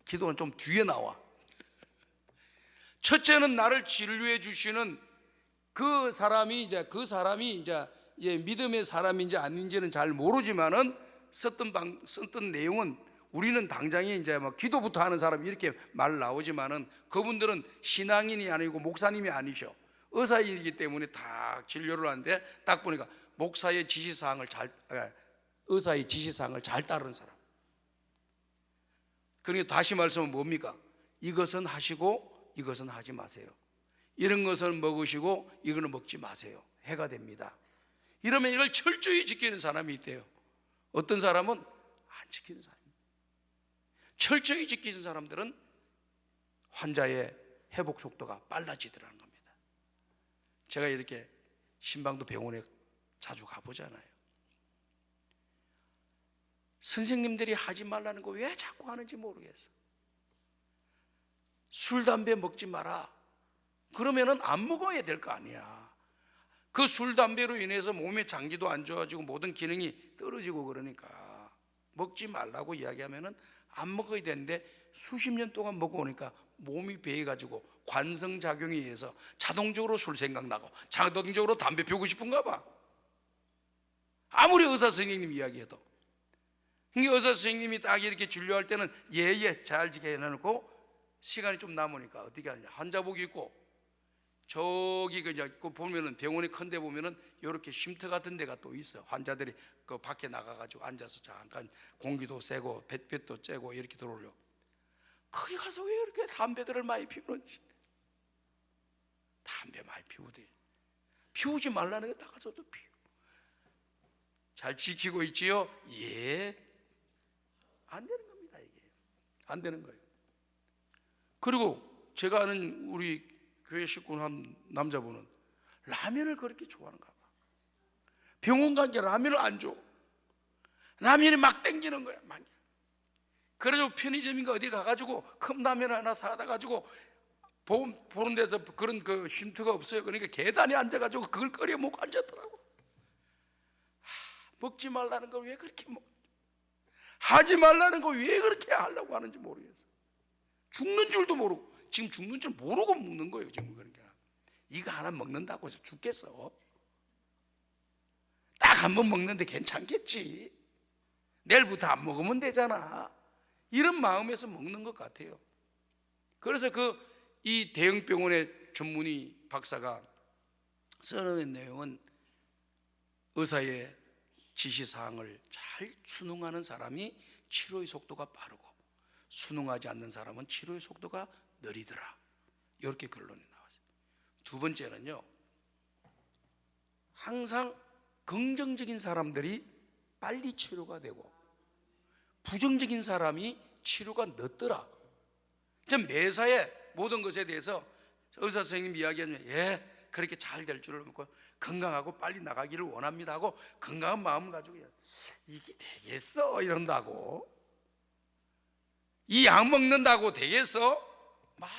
기도는 좀 뒤에 나와. 첫째는 나를 진료해 주시는 그 사람이 이제 믿음의 사람인지 아닌지는 잘 모르지만은 썼던 내용은 우리는 당장에 이제 막 기도부터 하는 사람 이렇게 말 나오지만은 그분들은 신앙인이 아니고 목사님이 아니셔. 의사이기 때문에 다 진료를 하는데 딱 보니까 의사의 지시사항을 잘 따르는 사람. 그러니까 다시 말씀은 뭡니까? 이것은 하시고 이것은 하지 마세요. 이런 것은 먹으시고 이거는 먹지 마세요. 해가 됩니다. 이러면 이걸 철저히 지키는 사람이 있대요. 어떤 사람은 안 지키는 사람입니다. 철저히 지키는 사람들은 환자의 회복 속도가 빨라지더라는 겁니다. 제가 이렇게 신방도 병원에 자주 가보잖아요. 선생님들이 하지 말라는 거 왜 자꾸 하는지 모르겠어. 술, 담배 먹지 마라. 그러면은 안 먹어야 될 거 아니야. 그 술, 담배로 인해서 몸의 장기도 안 좋아지고 모든 기능이 떨어지고 그러니까 먹지 말라고 이야기하면은 안 먹어야 되는데 수십 년 동안 먹어오니까 몸이 배해가지고 관성작용에 의해서 자동적으로 술 생각나고 자동적으로 담배 피우고 싶은가 봐. 아무리 의사 선생님 이야기해도. 그러니까 의사 선생님이 딱 이렇게 진료할 때는 잘 지켜 해놓고 시간이 좀 남으니까 어떻게 하느냐, 환자복 입고 저기 그 보면은 병원에 큰 데 보면은 이렇게 쉼터 같은 데가 또 있어. 환자들이 그 밖에 나가가지고 앉아서 잠깐 공기도 쐬고 뱃도 쬐고 이렇게 들어오려. 거기 가서 왜 이렇게 담배들을 많이 피우는지. 담배 많이 피우대. 피우지 말라는 데 나가서도 피우. 잘 지키고 있지요? 예. 안 되는 겁니다. 이게 안 되는 거예요. 그리고 제가 아는 우리 교회 식구 한 남자분은 라면을 그렇게 좋아하는가 봐. 병원 간 게 라면을 안 줘. 라면이 막 땡기는 거야. 막. 그래서 편의점인가 어디 가가지고 컵라면 하나 사다 가지고 보는 데서 그런 그 쉼터가 없어요. 그러니까 계단에 앉아가지고 그걸 끓여 먹고 앉았더라고. 먹지 말라는 걸 왜 그렇게 하지 말라는 걸 왜 그렇게 하려고 하는지 모르겠어. 죽는 줄도 모르고, 지금 죽는 줄 모르고 먹는 거예요. 지금 그러니까 이거 하나 먹는다고 해서 죽겠어? 딱 한 번 먹는데 괜찮겠지. 내일부터 안 먹으면 되잖아. 이런 마음에서 먹는 것 같아요. 그래서 이 대형병원의 전문의 박사가 써놓은 내용은 의사의 지시사항을 잘 순응하는 사람이 치료의 속도가 빠르고 순응하지 않는 사람은 치료의 속도가 느리더라. 이렇게 결론이 나왔어요. 두 번째는요, 항상 긍정적인 사람들이 빨리 치료가 되고 부정적인 사람이 치료가 늦더라. 매사에 모든 것에 대해서 의사 선생님 이야기하면 그렇게 잘 될 줄을 믿고 건강하고 빨리 나가기를 원합니다 하고 건강한 마음 가지고 이게 되겠어 이런다고, 이 약 먹는다고 되겠어? 막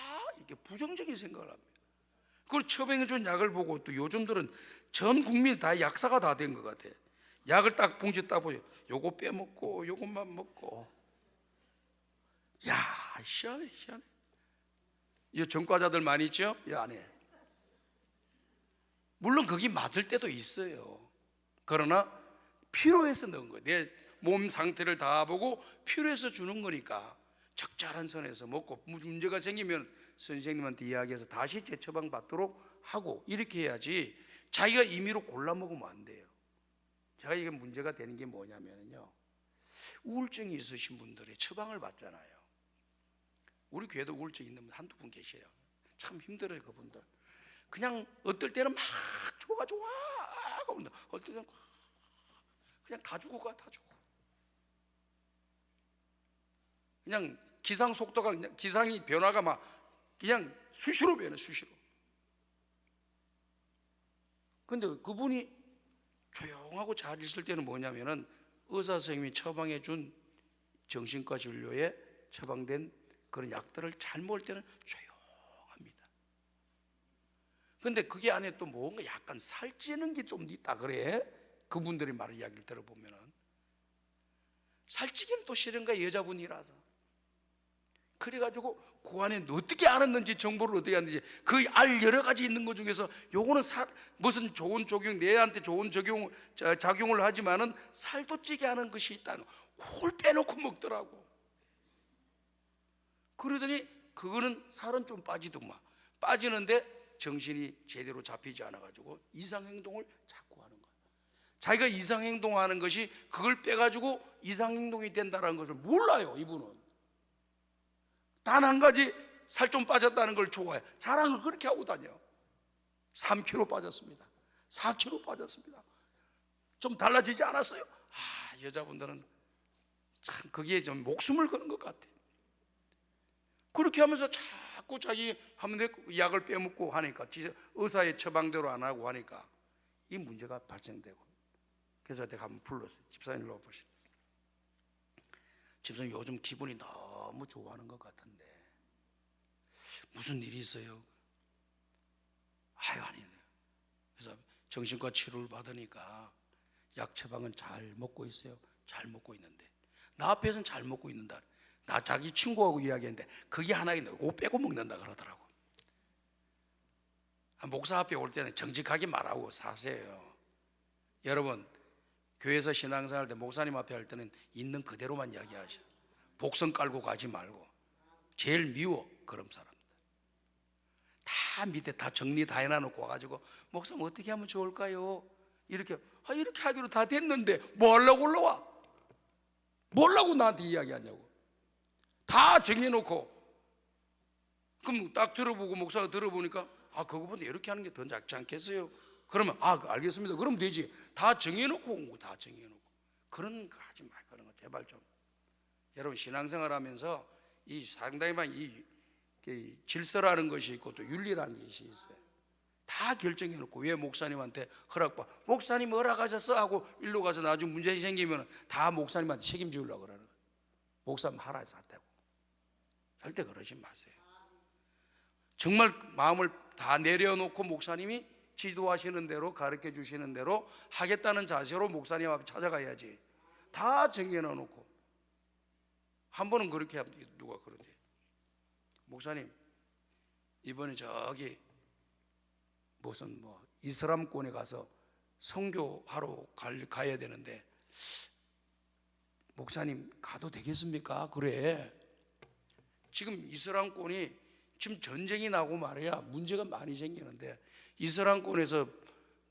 이게 부정적인 생각을 합니다. 그걸 처방해 준 약을 보고 또 요즘들은 전 국민 다 약사가 다 된 것 같아. 약을 딱 봉지 딱 보죠. 요거 빼먹고 요것만 먹고. 야, 희한해. 이 전과자들 많이 있죠? 이 안에. 물론 거기 맞을 때도 있어요. 그러나 필요해서 넣은 거예요. 내 몸 상태를 다 보고 필요해서 주는 거니까 적절한 선에서 먹고, 문제가 생기면 선생님한테 이야기해서 다시 재처방 받도록 하고 이렇게 해야지 자기가 임의로 골라 먹으면 안 돼요. 제가 이게 문제가 되는 게 뭐냐면요, 우울증이 있으신 분들이 처방을 받잖아요. 우리 교회도 우울증 있는 분 한두 분 계셔요. 참 힘들어요. 그분들 그냥 어떨 때는 막 좋아 어떨 때는 그냥 다 죽고 가. 그냥 기상 속도가, 그냥 기상이 변화가 막 그냥 수시로 변해, 수시로. 근데 그분이 조용하고 잘 있을 때는 뭐냐면은 의사 선생님이 처방해 준 정신과 진료에 처방된 그런 약들을 잘 먹을 때는 조용합니다. 근데 그게 안에 또 뭔가 약간 살찌는 게 좀 있다 그래. 그분들이 말을 이야기를 들어보면은 살찌기는 또 싫은가, 여자분이라서. 그래가지고 그 안에 어떻게 알았는지, 정보를 어떻게 알았는지, 그 알 여러 가지 있는 것 중에서 요거는 무슨 좋은 적용, 내한테 좋은 작용을 하지만은 살도 찌게 하는 것이 있다는 걸 빼놓고 먹더라고. 그러더니 그거는 살은 좀 빠지더만. 빠지는데 정신이 제대로 잡히지 않아가지고 이상행동을 자꾸 하는 거야. 자기가 이상행동하는 것이 그걸 빼가지고 이상행동이 된다는 것을 몰라요. 이분은 단 한 가지, 살 좀 빠졌다는 걸 좋아해. 자랑을 그렇게 하고 다녀. 3kg 빠졌습니다. 4kg 빠졌습니다. 좀 달라지지 않았어요? 여자분들은 참 거기에 좀 목숨을 거는 것 같아. 그렇게 하면서 자꾸 자기 하면 약을 빼먹고 하니까, 의사의 처방대로 안 하고 하니까 이 문제가 발생되고. 그래서 내가 한번 불렀어요. 집사님 일로 와보시죠. 집사님 요즘 기분이 너무 좋아하는 것 같은데 무슨 일이 있어요? 아니네. 그래서 정신과 치료를 받으니까 약 처방은 잘 먹고 있어요. 잘 먹고 있는데 나 앞에서는 잘 먹고 있는다. 나 자기 친구하고 이야기했는데 그게 하나 있는데 그거 빼고 먹는다 그러더라고. 목사 앞에 올 때는 정직하게 말하고 사세요. 여러분, 교회에서 신앙생활 할 때 목사님 앞에 할 때는 있는 그대로만 이야기하셔. 복선 깔고 가지 말고. 제일 미워 그런 사람들. 다 밑에 다 정리 다 해놔놓고 와가지고 목사님 어떻게 하면 좋을까요? 이렇게 하기로 다 됐는데 뭐 하려고 올라와? 뭐라고 나한테 이야기하냐고. 다 정해놓고. 그럼 딱 들어보고 목사가 들어보니까 그거보다 이렇게 하는 게 더 낫지 않겠어요? 그러면 알겠습니다. 그럼 되지. 다 정해놓고 온 거, 다 정해놓고. 그런 거 하지 말, 그런 거 제발 좀. 여러분 신앙생활하면서 이 상당히 많이 이 질서라는 것이 있고 또 윤리라는 것이 있어요. 다 결정해놓고 왜 목사님한테 허락받 목사님 허락하셨어 하고 일로 가서 나중에 문제 생기면 다 목사님한테 책임지려고 그러는 거예요. 목사님 하라해서 한다고. 절대 그러지 마세요. 정말 마음을 다 내려놓고 목사님이 지도하시는 대로 가르쳐 주시는 대로 하겠다는 자세로 목사님 앞에 찾아가야지. 다 정해놓고 한 번은 그렇게 하면 누가 그러대. 목사님 이번에 저기 무슨 뭐 이슬람권에 가서 선교하러 가야 되는데 목사님 가도 되겠습니까? 그래. 지금 이슬람권이 지금 전쟁이 나고 말이야 문제가 많이 생기는데 이슬람권에서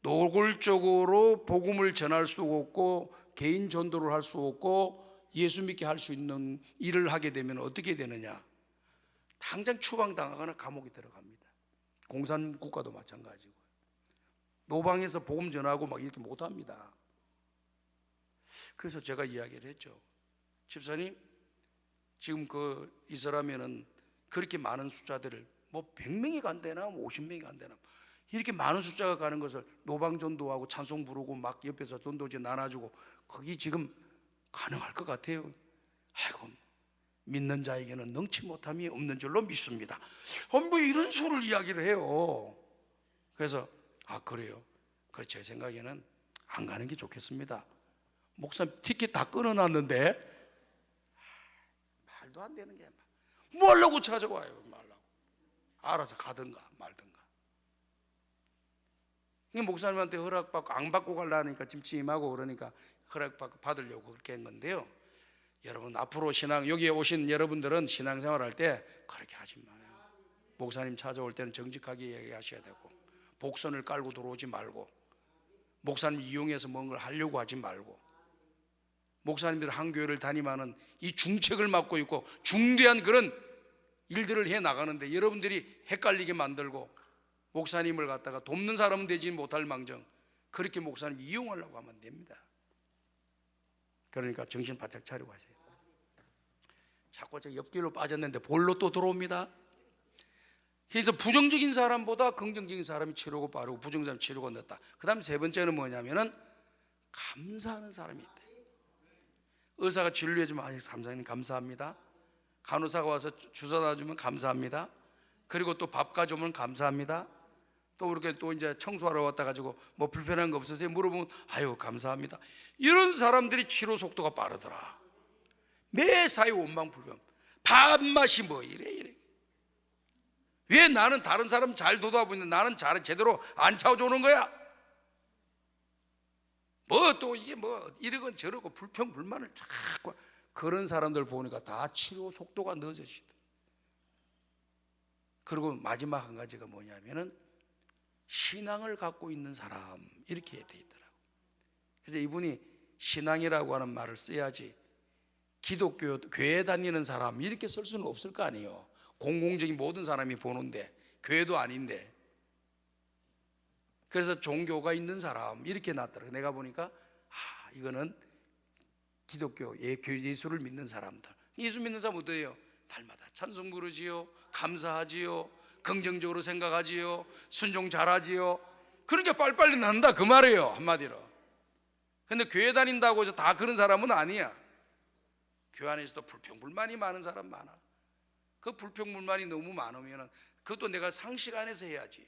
노골적으로 복음을 전할 수 없고 개인 전도를 할 수 없고 예수 믿게 할 수 있는 일을 하게 되면 어떻게 되느냐? 당장 추방당하거나 감옥에 들어갑니다. 공산국가도 마찬가지고 노방에서 복음 전하고 막 이렇게 못합니다. 그래서 제가 이야기를 했죠. 집사님 지금 그 이스라엘에는 그렇게 많은 숫자들을 뭐 100명이 간대나 50명이 간대나 이렇게 많은 숫자가 가는 것을 노방 전도하고 찬송 부르고 막 옆에서 전도지 나눠주고 거기 지금 가능할 것 같아요. 아이고 믿는 자에게는 능치 못함이 없는 줄로 믿습니다. 뭐 이런 소리를 이야기를 해요. 그래서 그래요. 그래 제 생각에는 안 가는 게 좋겠습니다. 목사님 티켓 다 끊어놨는데 말도 안 되는 게 뭐하려고 찾아와요. 말라고 알아서 가든가 말든가. 목사님한테 허락받고 안 받고 가려니까 찜찜하고 그러니까 허락받으려고 그렇게 한 건데요. 여러분 앞으로 여기에 오신 여러분들은 신앙생활 할 때 그렇게 하지 마요. 목사님 찾아올 때는 정직하게 얘기하셔야 되고 복선을 깔고 들어오지 말고 목사님 이용해서 뭔가 하려고 하지 말고 목사님들 한 교회를 다니면은 이 중책을 맡고 있고 중대한 그런 일들을 해 나가는데 여러분들이 헷갈리게 만들고 목사님을 갖다가 돕는 사람은 되지 못할 망정 그렇게 목사님 이용하려고 하면 안 됩니다. 그러니까 정신 바짝 차리고 하세요. 자꾸 저 옆길로 빠졌는데 볼로 또 들어옵니다. 그래서 부정적인 사람보다 긍정적인 사람이 치료가 빠르고 부정적인 사람이 치료가 늦다. 그 다음 세 번째는 뭐냐면은 감사하는 사람이 있다. 의사가 진료해주면 감사님 감사합니다. 간호사가 와서 주사 놔주면 감사합니다. 그리고 또 밥 가져오면 감사합니다. 또 이렇게 또 이제 청소하러 왔다 가지고 뭐 불편한 거 없으세요? 물어보면 감사합니다. 이런 사람들이 치료 속도가 빠르더라. 매사에 원망 불평. 밥맛이 뭐 이래. 왜 나는 다른 사람 잘 돌아보고 있는데 나는 제대로 안 차워주는 거야? 뭐 또 이게 뭐 이러건 저러고 불평 불만을 자꾸 그런 사람들 보니까 다 치료 속도가 늦어지다. 그리고 마지막 한 가지가 뭐냐면은 신앙을 갖고 있는 사람 이렇게 돼 있더라고. 그래서 이분이 신앙이라고 하는 말을 써야지 기독교 교회 다니는 사람 이렇게 쓸 수는 없을 거 아니에요. 공공적인 모든 사람이 보는데 교회도 아닌데. 그래서 종교가 있는 사람 이렇게 놨더라고. 내가 보니까 이거는 기독교 예수를 믿는 사람들. 예수 믿는 사람 어때요? 날마다 찬송 부르지요, 감사하지요, 긍정적으로 생각하지요, 순종 잘하지요. 그러니까 빨리빨리 난다 그 말이에요 한마디로. 근데 교회 다닌다고 해서 다 그런 사람은 아니야. 교회 안에서도 불평불만이 많은 사람 많아. 그 불평불만이 너무 많으면 그것도 내가 상식 안에서 해야지.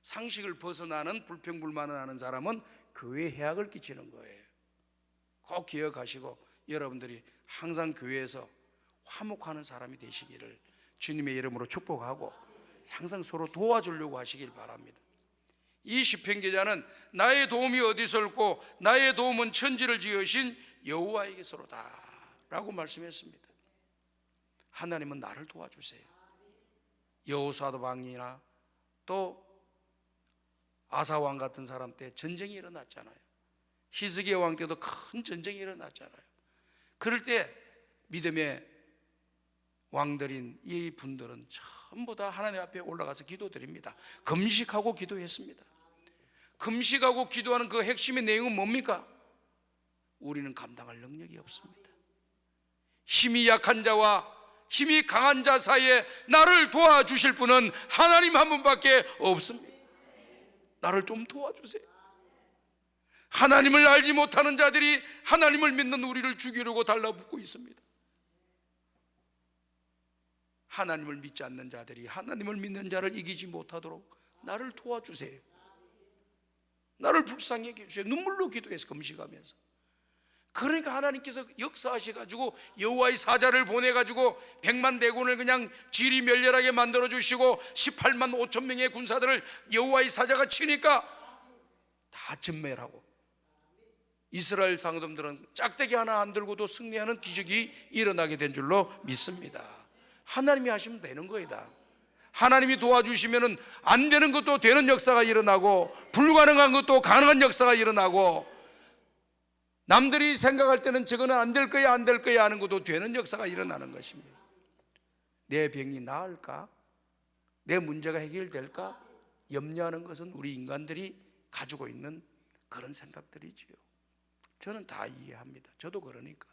상식을 벗어나는 불평불만을 하는 사람은 교회에 해악을 끼치는 거예요. 꼭 기억하시고 여러분들이 항상 교회에서 화목하는 사람이 되시기를 주님의 이름으로 축복하고 항상 서로 도와주려고 하시길 바랍니다. 이 시편 기자는 나의 도움이 어디서 올고 나의 도움은 천지를 지으신 여호와에게서로다 라고 말씀했습니다. 하나님은 나를 도와주세요. 여호수아 왕이나 또 아사왕 같은 사람 때 전쟁이 일어났잖아요. 히스기야 왕 때도 큰 전쟁이 일어났잖아요. 그럴 때 믿음의 왕들인 이 분들은 전부 다 하나님 앞에 올라가서 기도드립니다. 금식하고 기도했습니다. 금식하고 기도하는 그 핵심의 내용은 뭡니까? 우리는 감당할 능력이 없습니다. 힘이 약한 자와 힘이 강한 자 사이에 나를 도와주실 분은 하나님 한 분밖에 없습니다. 나를 좀 도와주세요. 하나님을 알지 못하는 자들이 하나님을 믿는 우리를 죽이려고 달라붙고 있습니다. 하나님을 믿지 않는 자들이 하나님을 믿는 자를 이기지 못하도록 나를 도와주세요. 나를 불쌍하게 해주세요. 눈물로 기도해서 금식하면서. 그러니까 하나님께서 역사하셔가지고 여호와의 사자를 보내가지고 100만 대군을 그냥 지리멸렬하게 만들어주시고 18만 5천 명의 군사들을 여호와의 사자가 치니까 다 전멸하고, 이스라엘 상점들은 짝대기 하나 안 들고도 승리하는 기적이 일어나게 된 줄로 믿습니다. 하나님이 하시면 되는 거이다. 하나님이 도와주시면 안 되는 것도 되는 역사가 일어나고, 불가능한 것도 가능한 역사가 일어나고, 남들이 생각할 때는 저거는 안 될 거야 안 될 거야 하는 것도 되는 역사가 일어나는 것입니다. 내 병이 나을까? 내 문제가 해결될까? 염려하는 것은 우리 인간들이 가지고 있는 그런 생각들이지요. 저는 다 이해합니다. 저도 그러니까.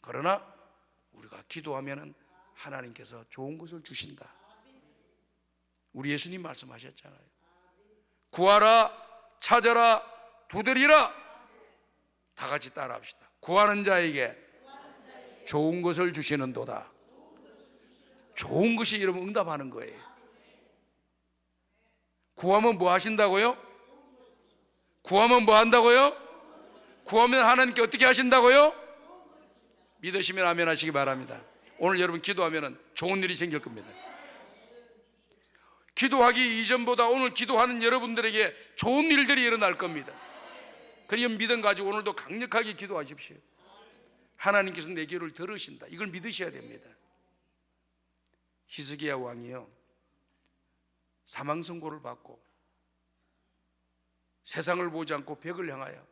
그러나 우리가 기도하면 하나님께서 좋은 것을 주신다. 우리 예수님 말씀하셨잖아요. 구하라, 찾아라, 두드리라. 다 같이 따라 합시다. 구하는 자에게 좋은 것을 주시는도다. 좋은 것이 여러분 응답하는 거예요. 구하면 뭐 하신다고요? 구하면 뭐 한다고요? 구하면 하나님께 어떻게 하신다고요? 믿으시면 아멘 하시기 바랍니다. 오늘 여러분 기도하면 좋은 일이 생길 겁니다. 기도하기 이전보다 오늘 기도하는 여러분들에게 좋은 일들이 일어날 겁니다. 그럼 믿음 가지고 오늘도 강력하게 기도하십시오. 하나님께서 내 기도를 들으신다. 이걸 믿으셔야 됩니다. 히스기야 왕이요, 사망 선고를 받고 세상을 보지 않고 벽을 향하여,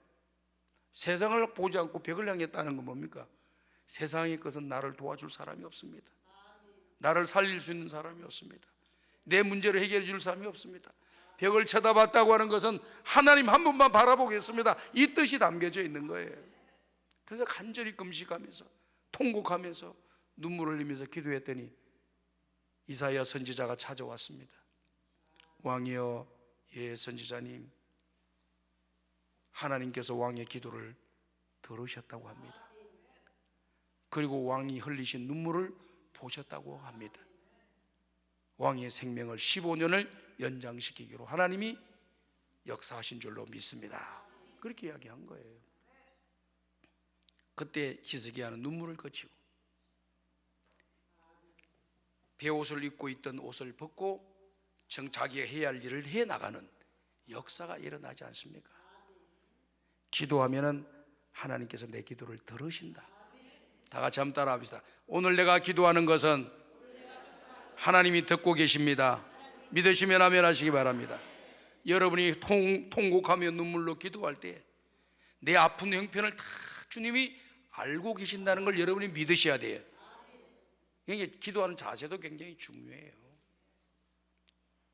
세상을 보지 않고 벽을 향했다는 건 뭡니까? 세상의 것은 나를 도와줄 사람이 없습니다. 나를 살릴 수 있는 사람이 없습니다. 내 문제를 해결해 줄 사람이 없습니다. 벽을 쳐다봤다고 하는 것은 하나님 한 분만 바라보겠습니다, 이 뜻이 담겨져 있는 거예요. 그래서 간절히 금식하면서 통곡하면서 눈물을 흘리면서 기도했더니 이사야 선지자가 찾아왔습니다. 왕이여, 예 선지자님, 하나님께서 왕의 기도를 들으셨다고 합니다. 그리고 왕이 흘리신 눈물을 보셨다고 합니다. 왕의 생명을 15년을 연장시키기로 하나님이 역사하신 줄로 믿습니다. 그렇게 이야기한 거예요. 그때 히스기야는 눈물을 그치고 베옷을 입고 있던 옷을 벗고 자기가 해야 할 일을 해나가는 역사가 일어나지 않습니까? 기도하면은 하나님께서 내 기도를 들으신다. 다 같이 한번 따라 합시다. 오늘 내가 기도하는 것은 하나님이 듣고 계십니다. 믿으시면 아멘 하시기 바랍니다. 여러분이 통곡하며 눈물로 기도할 때 내 아픈 형편을 다 주님이 알고 계신다는 걸 여러분이 믿으셔야 돼요. 그러니까 기도하는 자세도 굉장히 중요해요.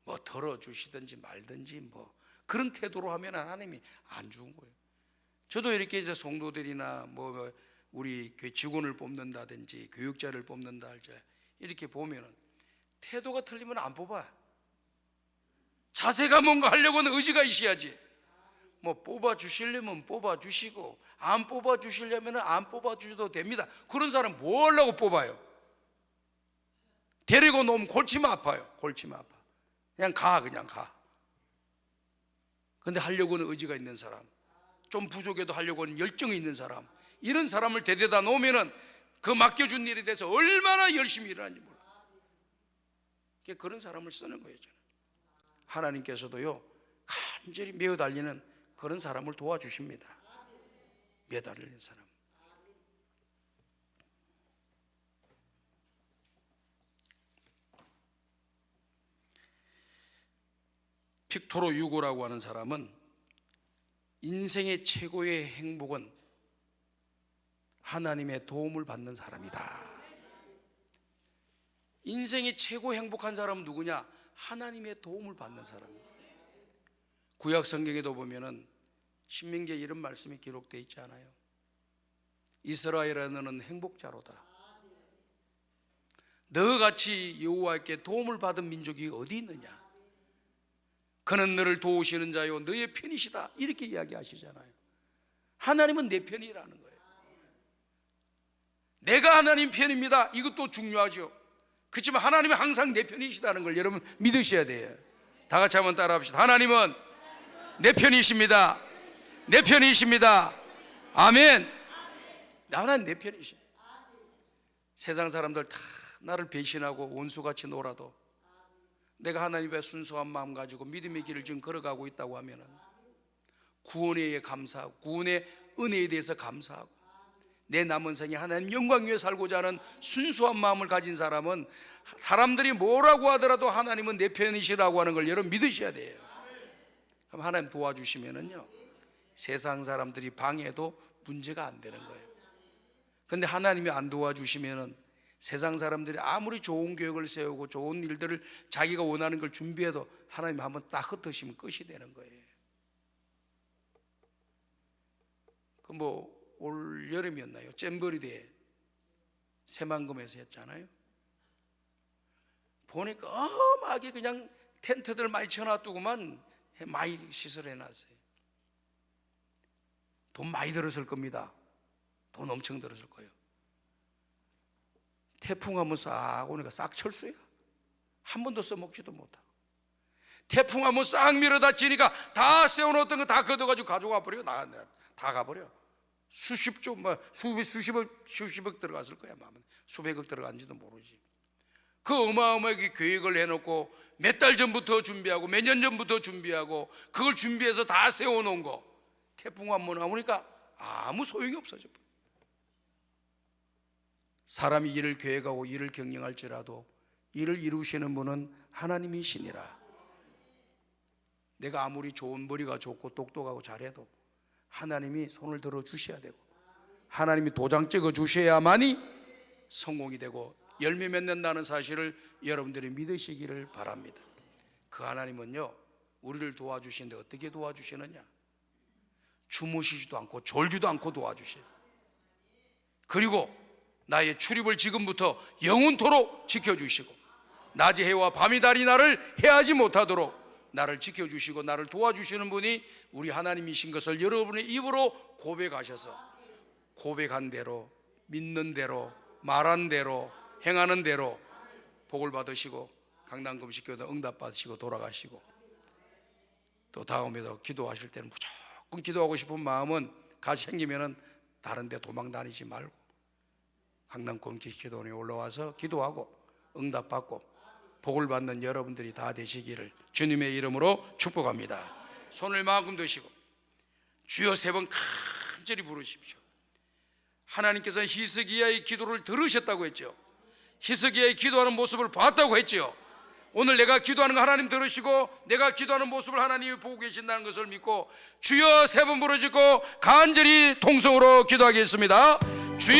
뭐 덜어주시든지 말든지 뭐 그런 태도로 하면 하나님이 안 좋은 거예요. 저도 이렇게 이제 성도들이나 뭐 우리 교회 직원을 뽑는다든지 교육자를 뽑는다 할지 이렇게 보면은 태도가 틀리면 안 뽑아요. 자세가 뭔가 하려고는 의지가 있어야지. 뭐 뽑아주시려면 뽑아주시고 안 뽑아주시려면 안 뽑아주셔도 됩니다. 그런 사람 뭐 하려고 뽑아요? 데리고 놓으면 골치만 아파요. 골치만 아파. 그냥 가. 근데 하려고는 의지가 있는 사람, 좀 부족해도 하려고는 열정이 있는 사람, 이런 사람을 데려다 놓으면은 그 맡겨준 일에 대해서 얼마나 열심히 일하는지 몰라. 그런 사람을 쓰는 거예요. 저는. 하나님께서도요 간절히 매어 달리는 그런 사람을 도와주십니다. 매어 달리는 사람. 빅토로 유고라고 하는 사람은 인생의 최고의 행복은 하나님의 도움을 받는 사람이다. 인생의 최고 행복한 사람은 누구냐? 하나님의 도움을 받는 사람. 구약 성경에도 보면은 신명기에 이런 말씀이 기록되어 있지 않아요? 이스라엘에는 행복자로다. 너같이 여호와께 도움을 받은 민족이 어디 있느냐? 그는 너를 도우시는 자요 너의 편이시다, 이렇게 이야기하시잖아요. 하나님은 내 편이라는 거예요. 내가 하나님 편입니다, 이것도 중요하죠. 그렇지만 하나님은 항상 내 편이시다는 걸 여러분 믿으셔야 돼요. 다 같이 한번 따라 합시다. 하나님은 내 편이십니다. 내 편이십니다. 아멘. 하나님 내 편이십니다. 세상 사람들 다 나를 배신하고 원수같이 놀아도 내가 하나님의 순수한 마음 가지고 믿음의 길을 지금 걸어가고 있다고 하면 구원에 감사하고 구원의 은혜에 대해서 감사하고 내 남은 생에 하나님 영광 위에 살고자 하는 순수한 마음을 가진 사람은 사람들이 뭐라고 하더라도 하나님은 내 편이시라고 하는 걸 여러분 믿으셔야 돼요. 그럼 하나님 도와주시면은요, 세상 사람들이 방해해도 문제가 안 되는 거예요. 근데 하나님이 안 도와주시면은 세상 사람들이 아무리 좋은 계획을 세우고 좋은 일들을 자기가 원하는 걸 준비해도 하나님이 한번 딱 흩으시면 끝이 되는 거예요. 그 뭐 올 여름이었나요? 잼버리 대회 새만금에서 했잖아요. 보니까 어마하게 그냥 텐트들 많이 쳐놔두고만 많이 시설해놨어요. 돈 많이 들었을 겁니다. 돈 엄청 들었을 거예요. 태풍 한번 싹 오니까 싹 철수야. 한 번도 써먹지도 못하고. 태풍 한번 싹 밀어다 치니까 다 세워놓았던 거 다 걷어가지고 가져가 버리고 다 가버려. 수십조, 수십억 들어갔을 거야. 수백억 들어간지도 모르지. 그 어마어마하게 계획을 해놓고 몇 달 전부터 준비하고 몇 년 전부터 준비하고 그걸 준비해서 다 세워놓은 거 태풍 한번 오니까 아무 소용이 없어져. 사람이 일을 계획하고 일을 경영할지라도 일을 이루시는 분은 하나님이시니라. 내가 아무리 좋은 머리가 좋고 똑똑하고 잘해도 하나님이 손을 들어 주셔야 되고 하나님이 도장 찍어 주셔야만이 성공이 되고 열매 맺는다는 사실을 여러분들이 믿으시기를 바랍니다. 그 하나님은요, 우리를 도와주시는데 어떻게 도와주시느냐? 주무시지도 않고 졸지도 않고 도와주셔요. 그리고 나의 출입을 지금부터 영원토록 지켜주시고 낮이 해와 밤이 달이 나를 해하지 못하도록 나를 지켜주시고 나를 도와주시는 분이 우리 하나님이신 것을 여러분의 입으로 고백하셔서 고백한 대로, 믿는 대로, 말한 대로, 행하는 대로 복을 받으시고 강남금식교도 응답받으시고 돌아가시고 또 다음에도 기도하실 때는 무조건 기도하고 싶은 마음은 같이 생기면은 다른 데 도망 다니지 말고 강남금식교도원에 올라와서 기도하고 응답받고 복을 받는 여러분들이 다 되시기를 주님의 이름으로 축복합니다. 손을 마음 드시고 주여 세 번 간절히 부르십시오. 하나님께서 히스기야의 기도를 들으셨다고 했죠. 히스기야의 기도하는 모습을 봤다고 했죠. 오늘 내가 기도하는 거 하나님 들으시고 내가 기도하는 모습을 하나님이 보고 계신다는 것을 믿고 주여 세 번 부르짖고 간절히 통성으로 기도하겠습니다. 주여